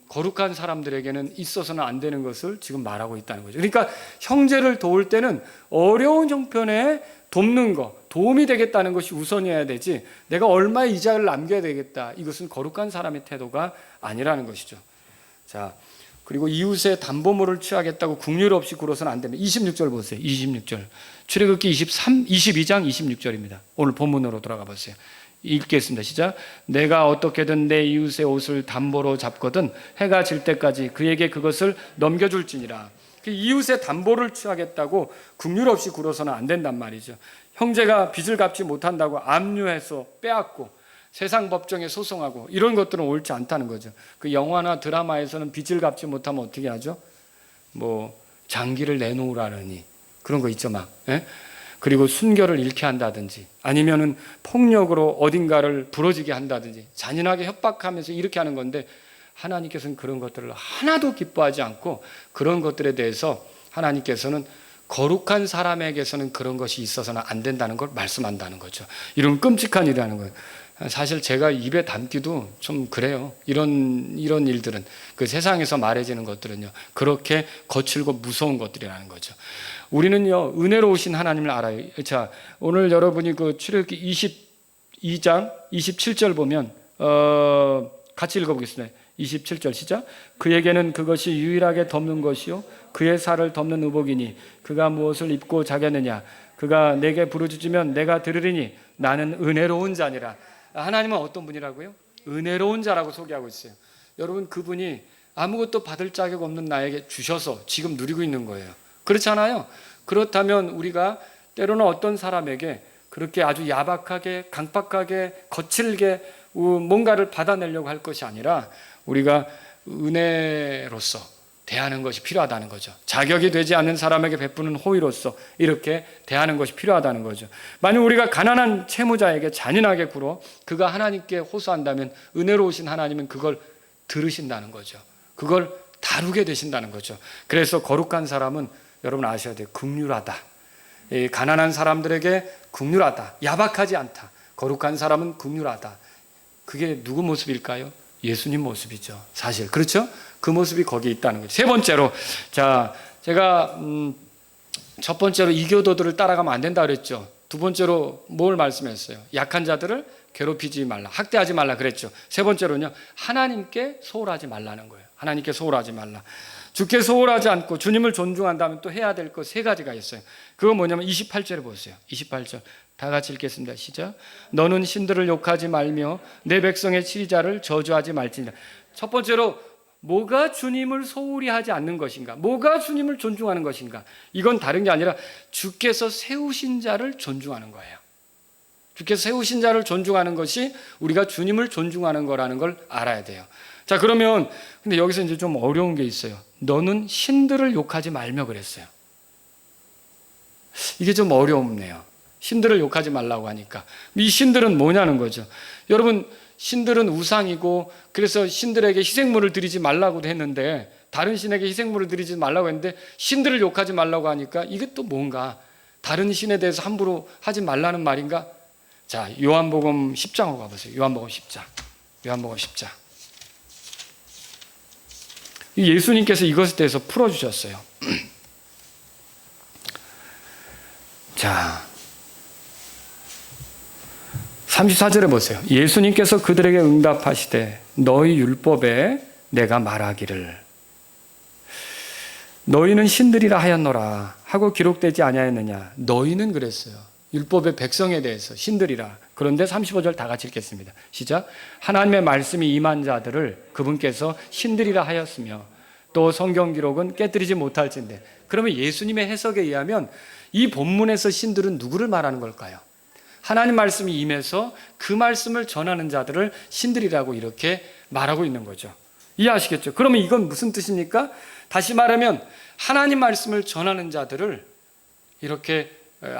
거룩한 사람들에게는 있어서는 안 되는 것을 지금 말하고 있다는 거죠. 그러니까 형제를 도울 때는 어려운 형편에 돕는 거, 도움이 되겠다는 것이 우선이어야 되지 내가 얼마의 이자를 남겨야 되겠다, 이것은 거룩한 사람의 태도가 아니라는 것이죠. 자, 그리고 이웃의 담보물을 취하겠다고 국률 없이 굴어서는 안 됩니다. 26절 보세요. 26절. 출애굽기 22장 26절입니다. 오늘 본문으로 돌아가 보세요. 읽겠습니다. 시작. 내가 어떻게든 내 이웃의 옷을 담보로 잡거든 해가 질 때까지 그에게 그것을 넘겨줄지니라. 이웃의 담보를 취하겠다고 국률 없이 굴어서는 안 된단 말이죠. 형제가 빚을 갚지 못한다고 압류해서 빼앗고 세상 법정에 소송하고 이런 것들은 옳지 않다는 거죠. 그 영화나 드라마에서는 빚을 갚지 못하면 어떻게 하죠? 뭐 장기를 내놓으라느니 그런 거 있죠 막. 예? 그리고 순결을 잃게 한다든지 아니면은 폭력으로 어딘가를 부러지게 한다든지 잔인하게 협박하면서 이렇게 하는 건데 하나님께서는 그런 것들을 하나도 기뻐하지 않고 그런 것들에 대해서 하나님께서는 거룩한 사람에게서는 그런 것이 있어서는 안 된다는 걸 말씀한다는 거죠. 이런 끔찍한 일이라는 거예요. 사실 제가 입에 담기도 좀 그래요. 이런 일들은 그 세상에서 말해지는 것들은요 그렇게 거칠고 무서운 것들이라는 거죠. 우리는요 은혜로우신 하나님을 알아요. 자, 오늘 여러분이 그 출애굽기 22장 27절 보면 같이 읽어보겠습니다. 27절 시작. 그에게는 그것이 유일하게 덮는 것이요 그의 살을 덮는 의복이니 그가 무엇을 입고 자겠느냐. 그가 내게 부르짖으면 내가 들으리니 나는 은혜로운 자니라. 하나님은 어떤 분이라고요? 은혜로운 자라고 소개하고 있어요. 여러분, 그분이 아무것도 받을 자격 없는 나에게 주셔서 지금 누리고 있는 거예요. 그렇잖아요. 그렇다면 우리가 때로는 어떤 사람에게 그렇게 아주 야박하게 강박하게 거칠게 뭔가를 받아내려고 할 것이 아니라 우리가 은혜로서 대하는 것이 필요하다는 거죠. 자격이 되지 않는 사람에게 베푸는 호의로서 이렇게 대하는 것이 필요하다는 거죠. 만약 우리가 가난한 채무자에게 잔인하게 굴어 그가 하나님께 호소한다면 은혜로우신 하나님은 그걸 들으신다는 거죠. 그걸 다루게 되신다는 거죠. 그래서 거룩한 사람은 여러분 아셔야 돼요. 긍휼하다. 가난한 사람들에게 긍휼하다. 야박하지 않다. 거룩한 사람은 긍휼하다. 그게 누구 모습일까요? 예수님 모습이죠. 사실 그렇죠? 그 모습이 거기에 있다는 거죠. 세 번째로, 자, 제가 첫 번째로 이교도들을 따라가면 안 된다 그랬죠. 두 번째로 뭘 말씀했어요? 약한 자들을 괴롭히지 말라, 학대하지 말라 그랬죠. 세 번째로는요, 하나님께 소홀하지 말라는 거예요. 하나님께 소홀하지 말라. 주께 소홀하지 않고 주님을 존중한다면 또 해야 될 것 세 가지가 있어요. 그건 뭐냐면 28절에 보세요. 28절 다 같이 읽겠습니다. 시작. 너는 신들을 욕하지 말며 내 백성의 치리자를 저주하지 말지니라. 첫 번째로 뭐가 주님을 소홀히 하지 않는 것인가? 뭐가 주님을 존중하는 것인가? 이건 다른 게 아니라 주께서 세우신 자를 존중하는 거예요. 주께서 세우신 자를 존중하는 것이 우리가 주님을 존중하는 거라는 걸 알아야 돼요. 자, 그러면 근데 여기서 이제 좀 어려운 게 있어요. 너는 신들을 욕하지 말며 그랬어요. 이게 좀 어렵네요. 신들을 욕하지 말라고 하니까 이 신들은 뭐냐는 거죠. 여러분, 신들은 우상이고 그래서 신들에게 희생물을 드리지 말라고도 했는데 다른 신에게 희생물을 드리지 말라고 했는데 신들을 욕하지 말라고 하니까 이게 또 뭔가 다른 신에 대해서 함부로 하지 말라는 말인가? 자, 요한복음 10장으로 가보세요. 요한복음 10장. 요한복음 10장. 예수님께서 이것에 대해서 풀어주셨어요. 자, 34절에 보세요. 예수님께서 그들에게 응답하시되 너희 율법에 내가 말하기를 너희는 신들이라 하였노라 하고 기록되지 아니하였느냐. 너희는 그랬어요. 율법의 백성에 대해서 신들이라. 그런데 35절 다 같이 읽겠습니다. 시작. 하나님의 말씀이 임한 자들을 그분께서 신들이라 하였으며 또 성경 기록은 깨뜨리지 못할진대. 그러면 예수님의 해석에 의하면 이 본문에서 신들은 누구를 말하는 걸까요? 하나님 말씀이 임해서 그 말씀을 전하는 자들을 신들이라고 이렇게 말하고 있는 거죠. 이해하시겠죠? 그러면 이건 무슨 뜻입니까? 다시 말하면 하나님 말씀을 전하는 자들을 이렇게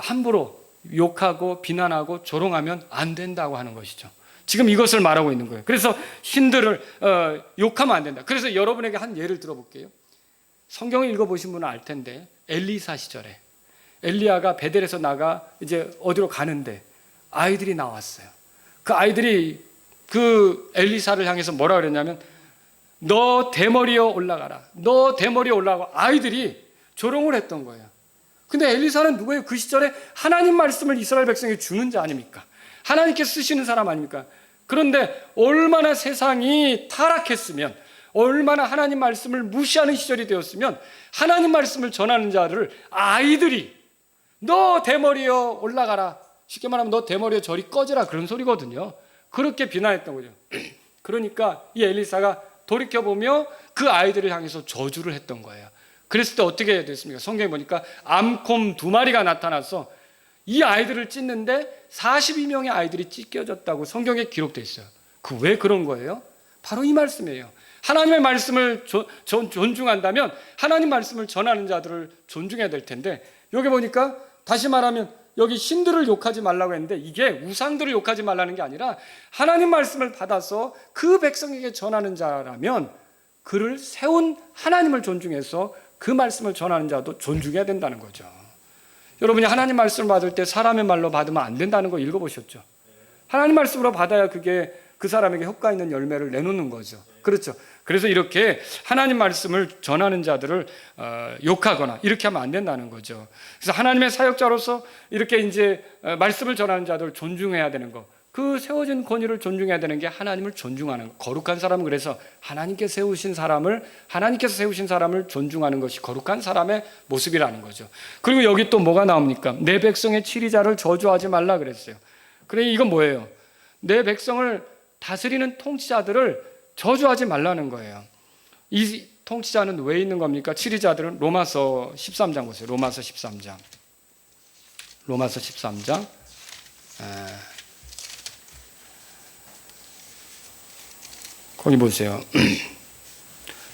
함부로 욕하고 비난하고 조롱하면 안 된다고 하는 것이죠. 지금 이것을 말하고 있는 거예요. 그래서 신들을 욕하면 안 된다. 그래서 여러분에게 한 예를 들어볼게요. 성경을 읽어보신 분은 알 텐데 엘리사 시절에 엘리야가 베델에서 나가 이제 어디로 가는데 아이들이 나왔어요. 그 아이들이 그 엘리사를 향해서 뭐라 그랬냐면 너 대머리여 올라가라. 너 대머리에 올라가고 아이들이 조롱을 했던 거예요. 근데 엘리사는 누구예요? 그 시절에 하나님 말씀을 이스라엘 백성에게 주는 자 아닙니까? 하나님께서 쓰시는 사람 아닙니까? 그런데 얼마나 세상이 타락했으면, 얼마나 하나님 말씀을 무시하는 시절이 되었으면 하나님 말씀을 전하는 자를 아이들이 너 대머리여 올라가라, 쉽게 말하면 너 대머리여 저리 꺼져라, 그런 소리거든요. 그렇게 비난했던 거죠. 그러니까 이 엘리사가 돌이켜보며 그 아이들을 향해서 저주를 했던 거예요. 그랬을 때 어떻게 됐습니까? 성경에 보니까 암곰 2마리가 나타나서 이 아이들을 찢는데 42명의 아이들이 찢겨졌다고 성경에 기록되어 있어요. 왜 그런 거예요? 바로 이 말씀이에요. 하나님의 말씀을 존중한다면 하나님 말씀을 전하는 자들을 존중해야 될 텐데, 여기 보니까 다시 말하면 여기 신들을 욕하지 말라고 했는데 이게 우상들을 욕하지 말라는 게 아니라 하나님 말씀을 받아서 그 백성에게 전하는 자라면 그를 세운 하나님을 존중해서 그 말씀을 전하는 자도 존중해야 된다는 거죠. 여러분이 하나님 말씀을 받을 때 사람의 말로 받으면 안 된다는 거 읽어보셨죠? 하나님 말씀으로 받아야 그게 그 사람에게 효과 있는 열매를 내놓는 거죠. 그렇죠? 그래서 이렇게 하나님 말씀을 전하는 자들을 욕하거나 이렇게 하면 안 된다는 거죠. 그래서 하나님의 사역자로서 이렇게 이제 말씀을 전하는 자들을 존중해야 되는 거, 그 세워진 권위를 존중해야 되는 게 하나님을 존중하는 거. 거룩한 사람은 그래서 하나님께서 세우신 사람을 존중하는 것이 거룩한 사람의 모습이라는 거죠. 그리고 여기 또 뭐가 나옵니까? 내 백성의 치리자를 저주하지 말라 그랬어요. 그래, 이건 뭐예요? 내 백성을 다스리는 통치자들을 저주하지 말라는 거예요. 이 통치자는 왜 있는 겁니까? 치리자들은 로마서 13장 보세요. 로마서 13장. 거기 보세요.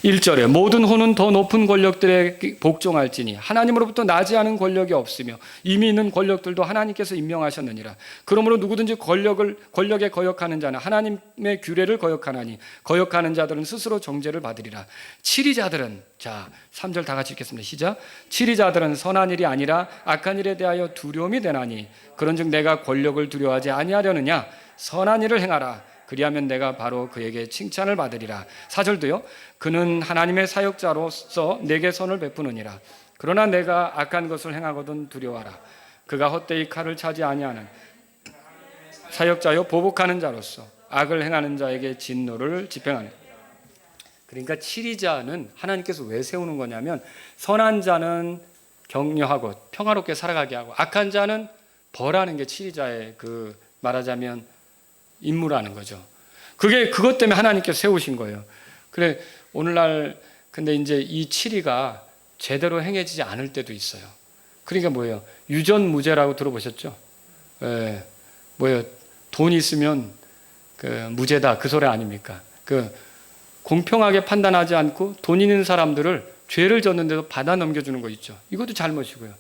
1절에 모든 호는 더 높은 권력들에 복종할지니 하나님으로부터 나지 않은 권력이 없으며 이미 있는 권력들도 하나님께서 임명하셨느니라. 그러므로 누구든지 권력에 거역하는 자는 하나님의 규례를 거역하나니 거역하는 자들은 스스로 정죄를 받으리라. 치리자들은, 자 3절 다 같이 읽겠습니다. 시작. 치리자들은 선한 일이 아니라 악한 일에 대하여 두려움이 되나니 그런즉 내가 권력을 두려워하지 아니하려느냐. 선한 일을 행하라. 그리하면 내가 바로 그에게 칭찬을 받으리라. 4절도요. 그는 하나님의 사역자로서 내게 선을 베푸느니라. 그러나 내가 악한 것을 행하거든 두려워하라. 그가 헛되이 칼을 차지 아니하는 사역자요 보복하는 자로서 악을 행하는 자에게 진노를 집행하는. 그러니까 치리자는 하나님께서 왜 세우는 거냐면 선한 자는 격려하고 평화롭게 살아가게 하고 악한 자는 벌하는 게 치리자의 그 말하자면 임무라는 거죠. 그것 때문에 하나님께서 세우신 거예요. 그래, 오늘날 근데 이제 이 치리가 제대로 행해지지 않을 때도 있어요. 그러니까 뭐예요? 유전무죄라고 들어보셨죠? 뭐예요? 돈 있으면 그 무죄다, 그 소리 아닙니까? 공평하게 판단하지 않고 돈 있는 사람들을 죄를 졌는데도 받아 넘겨주는 거 있죠. 이것도 잘못이고요.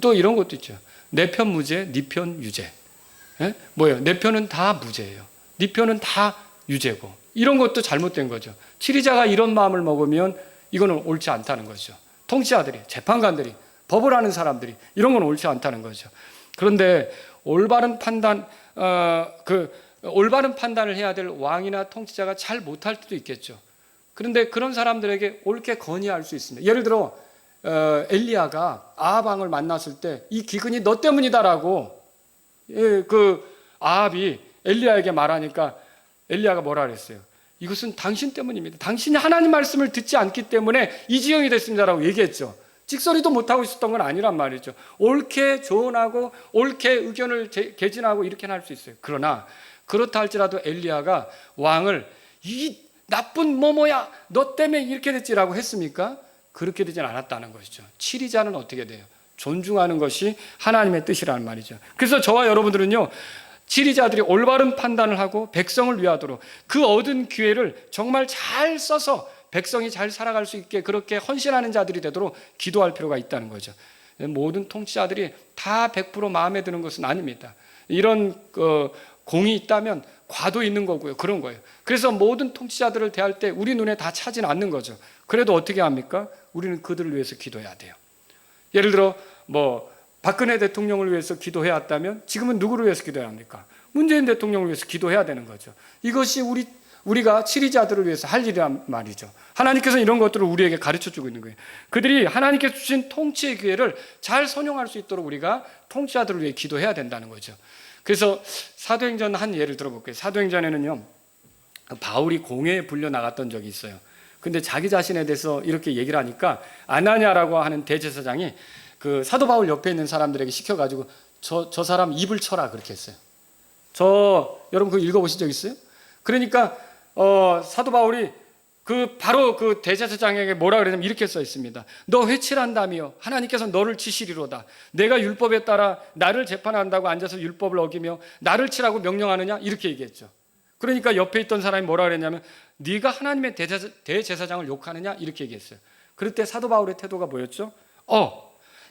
또 이런 것도 있죠. 내 편 무죄, 네 편 유죄. 뭐예요? 내 편은 다 무죄예요. 네 편은 다 유죄고. 이런 것도 잘못된 거죠. 치리자가 이런 마음을 먹으면 이거는 옳지 않다는 거죠. 통치자들이, 재판관들이, 법을 아는 사람들이 이런 건 옳지 않다는 거죠. 그런데 올바른 판단을 해야 될 왕이나 통치자가 잘 못할 때도 있겠죠. 그런데 그런 사람들에게 옳게 건의할 수 있습니다. 예를 들어 엘리야가 아합 왕을 만났을 때 이 기근이 너 때문이다라고 아합이 엘리야에게 말하니까 엘리야가 뭐라 그랬어요? 이것은 당신 때문입니다. 당신이 하나님 말씀을 듣지 않기 때문에 이 지경이 됐습니다라고 얘기했죠. 찍소리도 못하고 있었던 건 아니란 말이죠. 옳게 조언하고 옳게 의견을 개진하고 이렇게는 할 수 있어요. 그러나 그렇다 할지라도 엘리야가 왕을 이 나쁜 뭐뭐야 너 때문에 이렇게 됐지라고 했습니까? 그렇게 되진 않았다는 것이죠. 치리자는 어떻게 돼요? 존중하는 것이 하나님의 뜻이라는 말이죠. 그래서 저와 여러분들은요, 지리자들이 올바른 판단을 하고 백성을 위하도록 그 얻은 기회를 정말 잘 써서 백성이 잘 살아갈 수 있게 그렇게 헌신하는 자들이 되도록 기도할 필요가 있다는 거죠. 모든 통치자들이 다 100% 마음에 드는 것은 아닙니다. 이런 공이 있다면 과도 있는 거고요. 그런 거예요. 그래서 모든 통치자들을 대할 때 우리 눈에 다 차지는 않는 거죠. 그래도 어떻게 합니까? 우리는 그들을 위해서 기도해야 돼요. 예를 들어 박근혜 대통령을 위해서 기도해야 했다면 지금은 누구를 위해서 기도해야 합니까? 문재인 대통령을 위해서 기도해야 되는 거죠. 이것이 우리가 치리자들을 위해서 할 일이란 말이죠. 하나님께서 이런 것들을 우리에게 가르쳐주고 있는 거예요. 그들이 하나님께서 주신 통치의 기회를 잘 선용할 수 있도록 우리가 통치자들을 위해 기도해야 된다는 거죠. 그래서 사도행전 한 예를 들어볼게요. 사도행전에는요, 바울이 공회에 불려 나갔던 적이 있어요. 근데 자기 자신에 대해서 이렇게 얘기를 하니까 아나니아라고 하는 대제사장이 그 사도 바울 옆에 있는 사람들에게 시켜가지고 저 사람 입을 쳐라 그렇게 했어요. 여러분 그거 읽어보신 적 있어요? 그러니까 사도 바울이 바로 그 대제사장에게 뭐라 그러냐면 이렇게 써 있습니다. 너 회칠한다며 하나님께서 너를 치시리로다. 내가 율법에 따라 나를 재판한다고 앉아서 율법을 어기며 나를 치라고 명령하느냐 이렇게 얘기했죠. 그러니까 옆에 있던 사람이 뭐라 그랬냐면 네가 하나님의 대제사장을 욕하느냐 이렇게 얘기했어요. 그럴 때 사도 바울의 태도가 뭐였죠?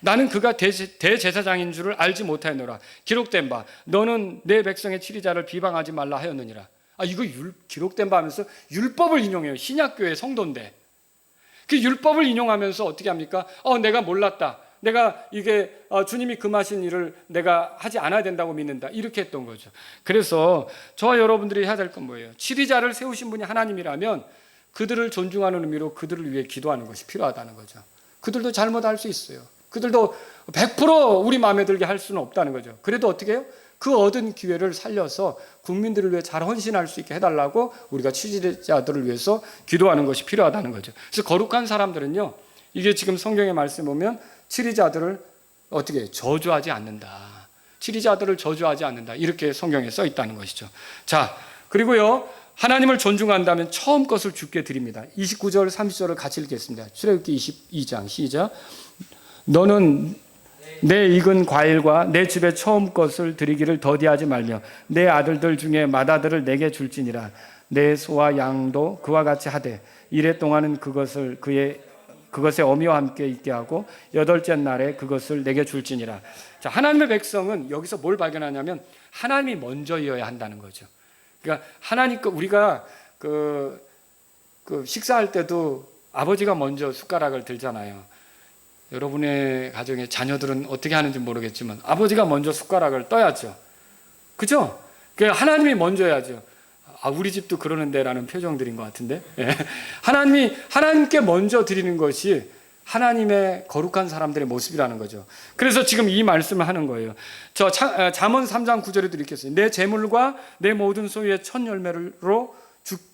나는 그가 대제사장인 줄을 알지 못하였노라. 기록된 바 너는 내 백성의 치리자를 비방하지 말라 하였느니라. 이거 기록된 바 하면서 율법을 인용해요. 신약교회 성도인데 그 율법을 인용하면서 어떻게 합니까? 내가 몰랐다. 내가 이게 주님이 금하신 일을 내가 하지 않아야 된다고 믿는다. 이렇게 했던 거죠. 그래서 저와 여러분들이 해야 될 건 뭐예요? 치리자를 세우신 분이 하나님이라면 그들을 존중하는 의미로 그들을 위해 기도하는 것이 필요하다는 거죠. 그들도 잘못할 수 있어요. 그들도 100% 우리 마음에 들게 할 수는 없다는 거죠. 그래도 어떻게 해요? 그 얻은 기회를 살려서 국민들을 위해 잘 헌신할 수 있게 해달라고 우리가 치리자들을 위해서 기도하는 것이 필요하다는 거죠. 그래서 거룩한 사람들은요, 이게 지금 성경의 말씀 보면 치리자들을 어떻게 저주하지 않는다. 치리자들을 저주하지 않는다. 이렇게 성경에 써 있다는 것이죠. 자, 그리고요, 하나님을 존중한다면 처음 것을 주께 드립니다. 29절, 30절을 같이 읽겠습니다. 출애굽기 22장 시작. 너는 내 익은 과일과 내 집의 처음 것을 드리기를 더디하지 말며 내 아들들 중에 맏아들을 내게 줄지니라. 내 소와 양도 그와 같이 하되 이래 동안은 그것의 어미와 함께 있게 하고 여덟째 날에 그것을 내게 줄지니라. 자, 하나님의 백성은 여기서 뭘 발견하냐면 하나님이 먼저여야 한다는 거죠. 그러니까 우리가 식사할 때도 아버지가 먼저 숟가락을 들잖아요. 여러분의 가정의 자녀들은 어떻게 하는지 모르겠지만 아버지가 먼저 숟가락을 떠야죠. 그죠? 하나님이 먼저 해야죠. 우리 집도 그러는데 라는 표정들인 것 같은데. 하나님께 먼저 드리는 것이 하나님의 거룩한 사람들의 모습이라는 거죠. 그래서 지금 이 말씀을 하는 거예요. 잠언 3장 9절에도 이렇게 써요. 내 재물과 내 모든 소유의 첫 열매로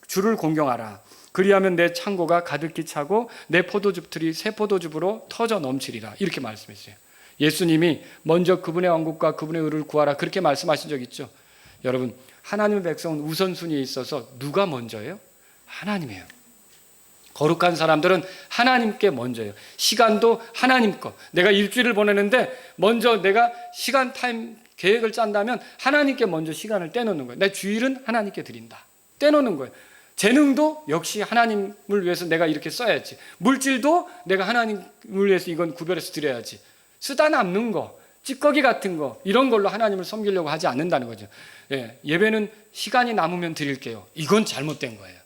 주를 공경하라. 그리하면 내 창고가 가득히 차고 내 포도즙 틀이 새 포도즙으로 터져 넘치리라. 이렇게 말씀했어요. 예수님이 먼저 그분의 왕국과 그분의 의를 구하라. 그렇게 말씀하신 적 있죠. 여러분, 하나님의 백성은 우선순위에 있어서 누가 먼저예요? 하나님이에요. 거룩한 사람들은 하나님께 먼저예요. 시간도 하나님 거. 내가 일주일을 보내는데 먼저 내가 시간 타임 계획을 짠다면 하나님께 먼저 시간을 떼놓는 거예요. 내 주일은 하나님께 드린다. 떼놓는 거예요. 재능도 역시 하나님을 위해서 내가 이렇게 써야지. 물질도 내가 하나님을 위해서 이건 구별해서 드려야지. 쓰다 남는 거, 찌꺼기 같은 거 이런 걸로 하나님을 섬기려고 하지 않는다는 거죠. 예배는 시간이 남으면 드릴게요. 이건 잘못된 거예요.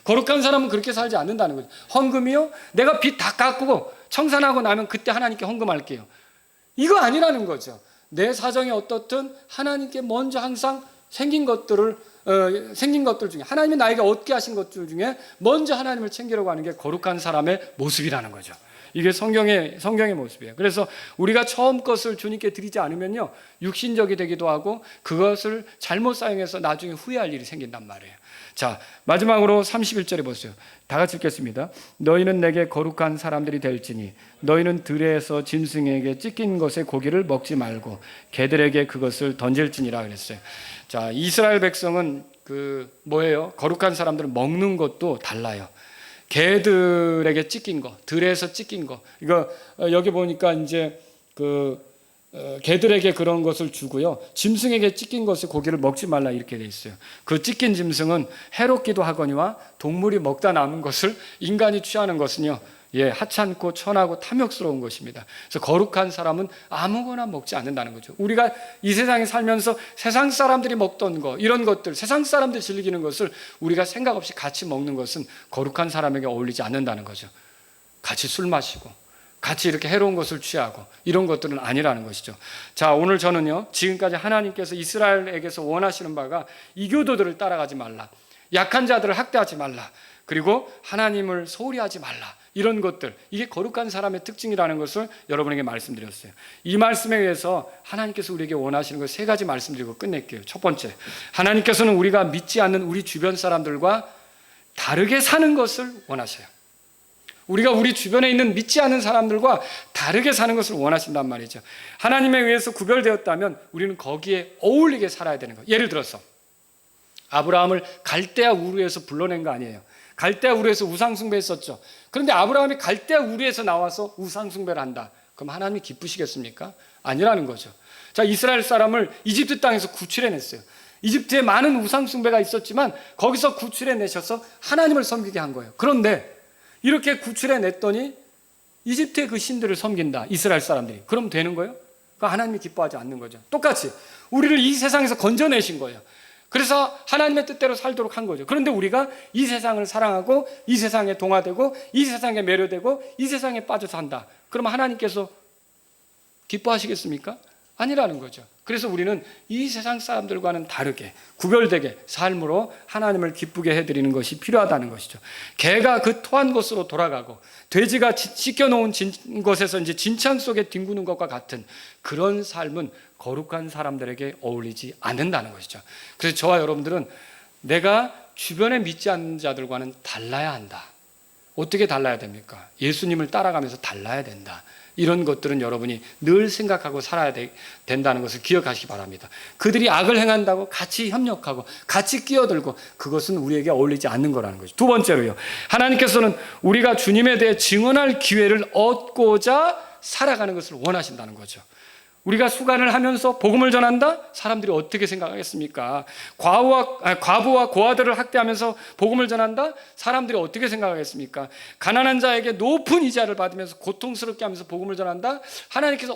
거룩한 사람은 그렇게 살지 않는다는 거죠. 헌금이요? 내가 빚 다 깎고 청산하고 나면 그때 하나님께 헌금할게요. 이거 아니라는 거죠. 내 사정이 어떻든 하나님께 먼저 항상 생긴 것들 중에 하나님이 나에게 얻게 하신 것들 중에 먼저 하나님을 챙기려고 하는 게 거룩한 사람의 모습이라는 거죠. 이게 성경의 모습이에요. 그래서 우리가 처음 것을 주님께 드리지 않으면요, 육신적이 되기도 하고 그것을 잘못 사용해서 나중에 후회할 일이 생긴단 말이에요. 자, 마지막으로 31절에 보세요. 다 같이 읽겠습니다. 너희는 내게 거룩한 사람들이 될지니 너희는 들에서 짐승에게 찢긴 것의 고기를 먹지 말고 개들에게 그것을 던질지니라 그랬어요. 자, 이스라엘 백성은 뭐예요? 거룩한 사람들은 먹는 것도 달라요. 개들에게 찢긴 거, 들에서 찢긴 거. 이거 여기 보니까 이제 개들에게 그런 것을 주고요. 짐승에게 찢긴 것을 고기를 먹지 말라 이렇게 돼 있어요. 그 찢긴 짐승은 해롭기도 하거니와 동물이 먹다 남은 것을 인간이 취하는 것은요, 하찮고 천하고 탐욕스러운 것입니다. 그래서 거룩한 사람은 아무거나 먹지 않는다는 거죠. 우리가 이 세상에 살면서 세상 사람들이 먹던 거, 이런 것들, 세상 사람들이 즐기는 것을 우리가 생각 없이 같이 먹는 것은 거룩한 사람에게 어울리지 않는다는 거죠. 같이 술 마시고 같이 이렇게 해로운 것을 취하고 이런 것들은 아니라는 것이죠. 자, 오늘 저는요, 지금까지 하나님께서 이스라엘에게서 원하시는 바가 이교도들을 따라가지 말라, 약한 자들을 학대하지 말라, 그리고 하나님을 소홀히 하지 말라, 이런 것들, 이게 거룩한 사람의 특징이라는 것을 여러분에게 말씀드렸어요. 이 말씀에 의해서 하나님께서 우리에게 원하시는 것 세 가지 말씀드리고 끝낼게요. 첫 번째, 하나님께서는 우리가 믿지 않는 우리 주변 사람들과 다르게 사는 것을 원하셔요. 우리가 우리 주변에 있는 믿지 않는 사람들과 다르게 사는 것을 원하신단 말이죠. 하나님에 의해서 구별되었다면 우리는 거기에 어울리게 살아야 되는 거예요. 예를 들어서 아브라함을 갈대아 우르에서 불러낸 거 아니에요. 갈대아 우르에서 우상숭배했었죠. 그런데 아브라함이 갈대아 우르에서 나와서 우상숭배를 한다. 그럼 하나님이 기쁘시겠습니까? 아니라는 거죠. 자, 이스라엘 사람을 이집트 땅에서 구출해냈어요. 이집트에 많은 우상숭배가 있었지만 거기서 구출해내셔서 하나님을 섬기게 한 거예요. 그런데 이렇게 구출해냈더니 이집트의 그 신들을 섬긴다, 이스라엘 사람들이. 그럼 되는 거예요? 그러니까 하나님이 기뻐하지 않는 거죠. 똑같이 우리를 이 세상에서 건져내신 거예요. 그래서 하나님의 뜻대로 살도록 한 거죠. 그런데 우리가 이 세상을 사랑하고 이 세상에 동화되고 이 세상에 매료되고 이 세상에 빠져 산다. 그러면 하나님께서 기뻐하시겠습니까? 아니라는 거죠. 그래서 우리는 이 세상 사람들과는 다르게 구별되게 삶으로 하나님을 기쁘게 해드리는 것이 필요하다는 것이죠. 개가 그 토한 곳으로 돌아가고 돼지가 씻겨놓은 곳에서 이제 진창 속에 뒹구는 것과 같은 그런 삶은 거룩한 사람들에게 어울리지 않는다는 것이죠. 그래서 저와 여러분들은 내가 주변에 믿지 않는 자들과는 달라야 한다. 어떻게 달라야 됩니까? 예수님을 따라가면서 달라야 된다. 이런 것들은 여러분이 늘 생각하고 살아야 된다는 것을 기억하시기 바랍니다. 그들이 악을 행한다고 같이 협력하고 같이 끼어들고 그것은 우리에게 어울리지 않는 거라는 거죠. 두 번째로요, 하나님께서는 우리가 주님에 대해 증언할 기회를 얻고자 살아가는 것을 원하신다는 거죠. 우리가 수간을 하면서 복음을 전한다? 사람들이 어떻게 생각하겠습니까? 과부와 고아들을 학대하면서 복음을 전한다? 사람들이 어떻게 생각하겠습니까? 가난한 자에게 높은 이자를 받으면서 고통스럽게 하면서 복음을 전한다? 하나님께서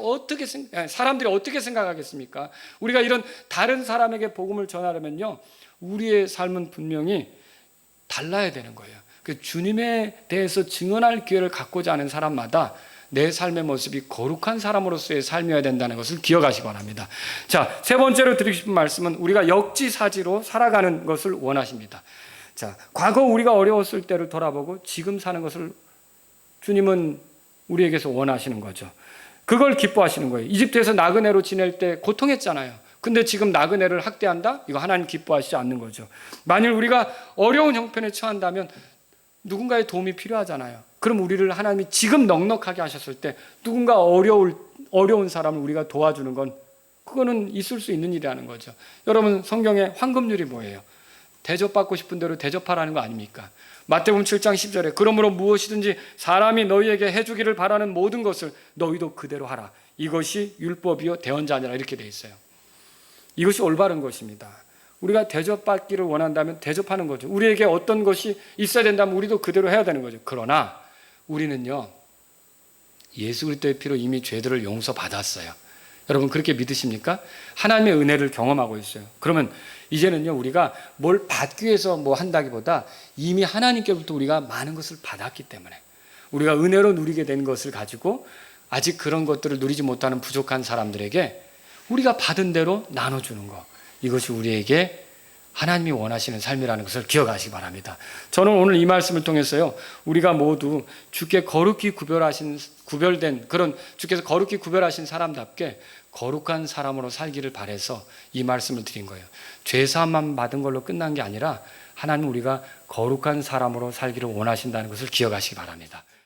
사람들이 어떻게 생각하겠습니까? 우리가 이런 다른 사람에게 복음을 전하려면요, 우리의 삶은 분명히 달라야 되는 거예요. 그 주님에 대해서 증언할 기회를 갖고자 하는 사람마다 내 삶의 모습이 거룩한 사람으로서의 삶이어야 된다는 것을 기억하시기 바랍니다. 자, 세 번째로 드리고 싶은 말씀은 우리가 역지사지로 살아가는 것을 원하십니다. 자, 과거 우리가 어려웠을 때를 돌아보고 지금 사는 것을 주님은 우리에게서 원하시는 거죠. 그걸 기뻐하시는 거예요. 이집트에서 나그네로 지낼 때 고통했잖아요. 근데 지금 나그네를 학대한다? 이거 하나님 기뻐하시지 않는 거죠. 만일 우리가 어려운 형편에 처한다면 누군가의 도움이 필요하잖아요. 그럼 우리를 하나님이 지금 넉넉하게 하셨을 때 누군가 어려운 사람을 우리가 도와주는 건 그거는 있을 수 있는 일이라는 거죠. 여러분, 성경의 황금률이 뭐예요? 대접받고 싶은 대로 대접하라는 거 아닙니까? 마태복음 7장 10절에 그러므로 무엇이든지 사람이 너희에게 해주기를 바라는 모든 것을 너희도 그대로 하라. 이것이 율법이요 대언자니라 이렇게 돼 있어요. 이것이 올바른 것입니다. 우리가 대접받기를 원한다면 대접하는 거죠. 우리에게 어떤 것이 있어야 된다면 우리도 그대로 해야 되는 거죠. 그러나 우리는요, 예수 그리스도의 피로 이미 죄들을 용서받았어요. 여러분 그렇게 믿으십니까? 하나님의 은혜를 경험하고 있어요. 그러면 이제는요, 우리가 뭘 받기 위해서 뭐 한다기보다 이미 하나님께부터 우리가 많은 것을 받았기 때문에 우리가 은혜로 누리게 된 것을 가지고 아직 그런 것들을 누리지 못하는 부족한 사람들에게 우리가 받은 대로 나눠주는 것, 이것이 우리에게 하나님이 원하시는 삶이라는 것을 기억하시기 바랍니다. 저는 오늘 이 말씀을 통해서요, 우리가 모두 주께 거룩히 구별된 그런 주께서 거룩히 구별하신 사람답게 거룩한 사람으로 살기를 바라서 이 말씀을 드린 거예요. 죄사함만 받은 걸로 끝난 게 아니라 하나님 우리가 거룩한 사람으로 살기를 원하신다는 것을 기억하시기 바랍니다.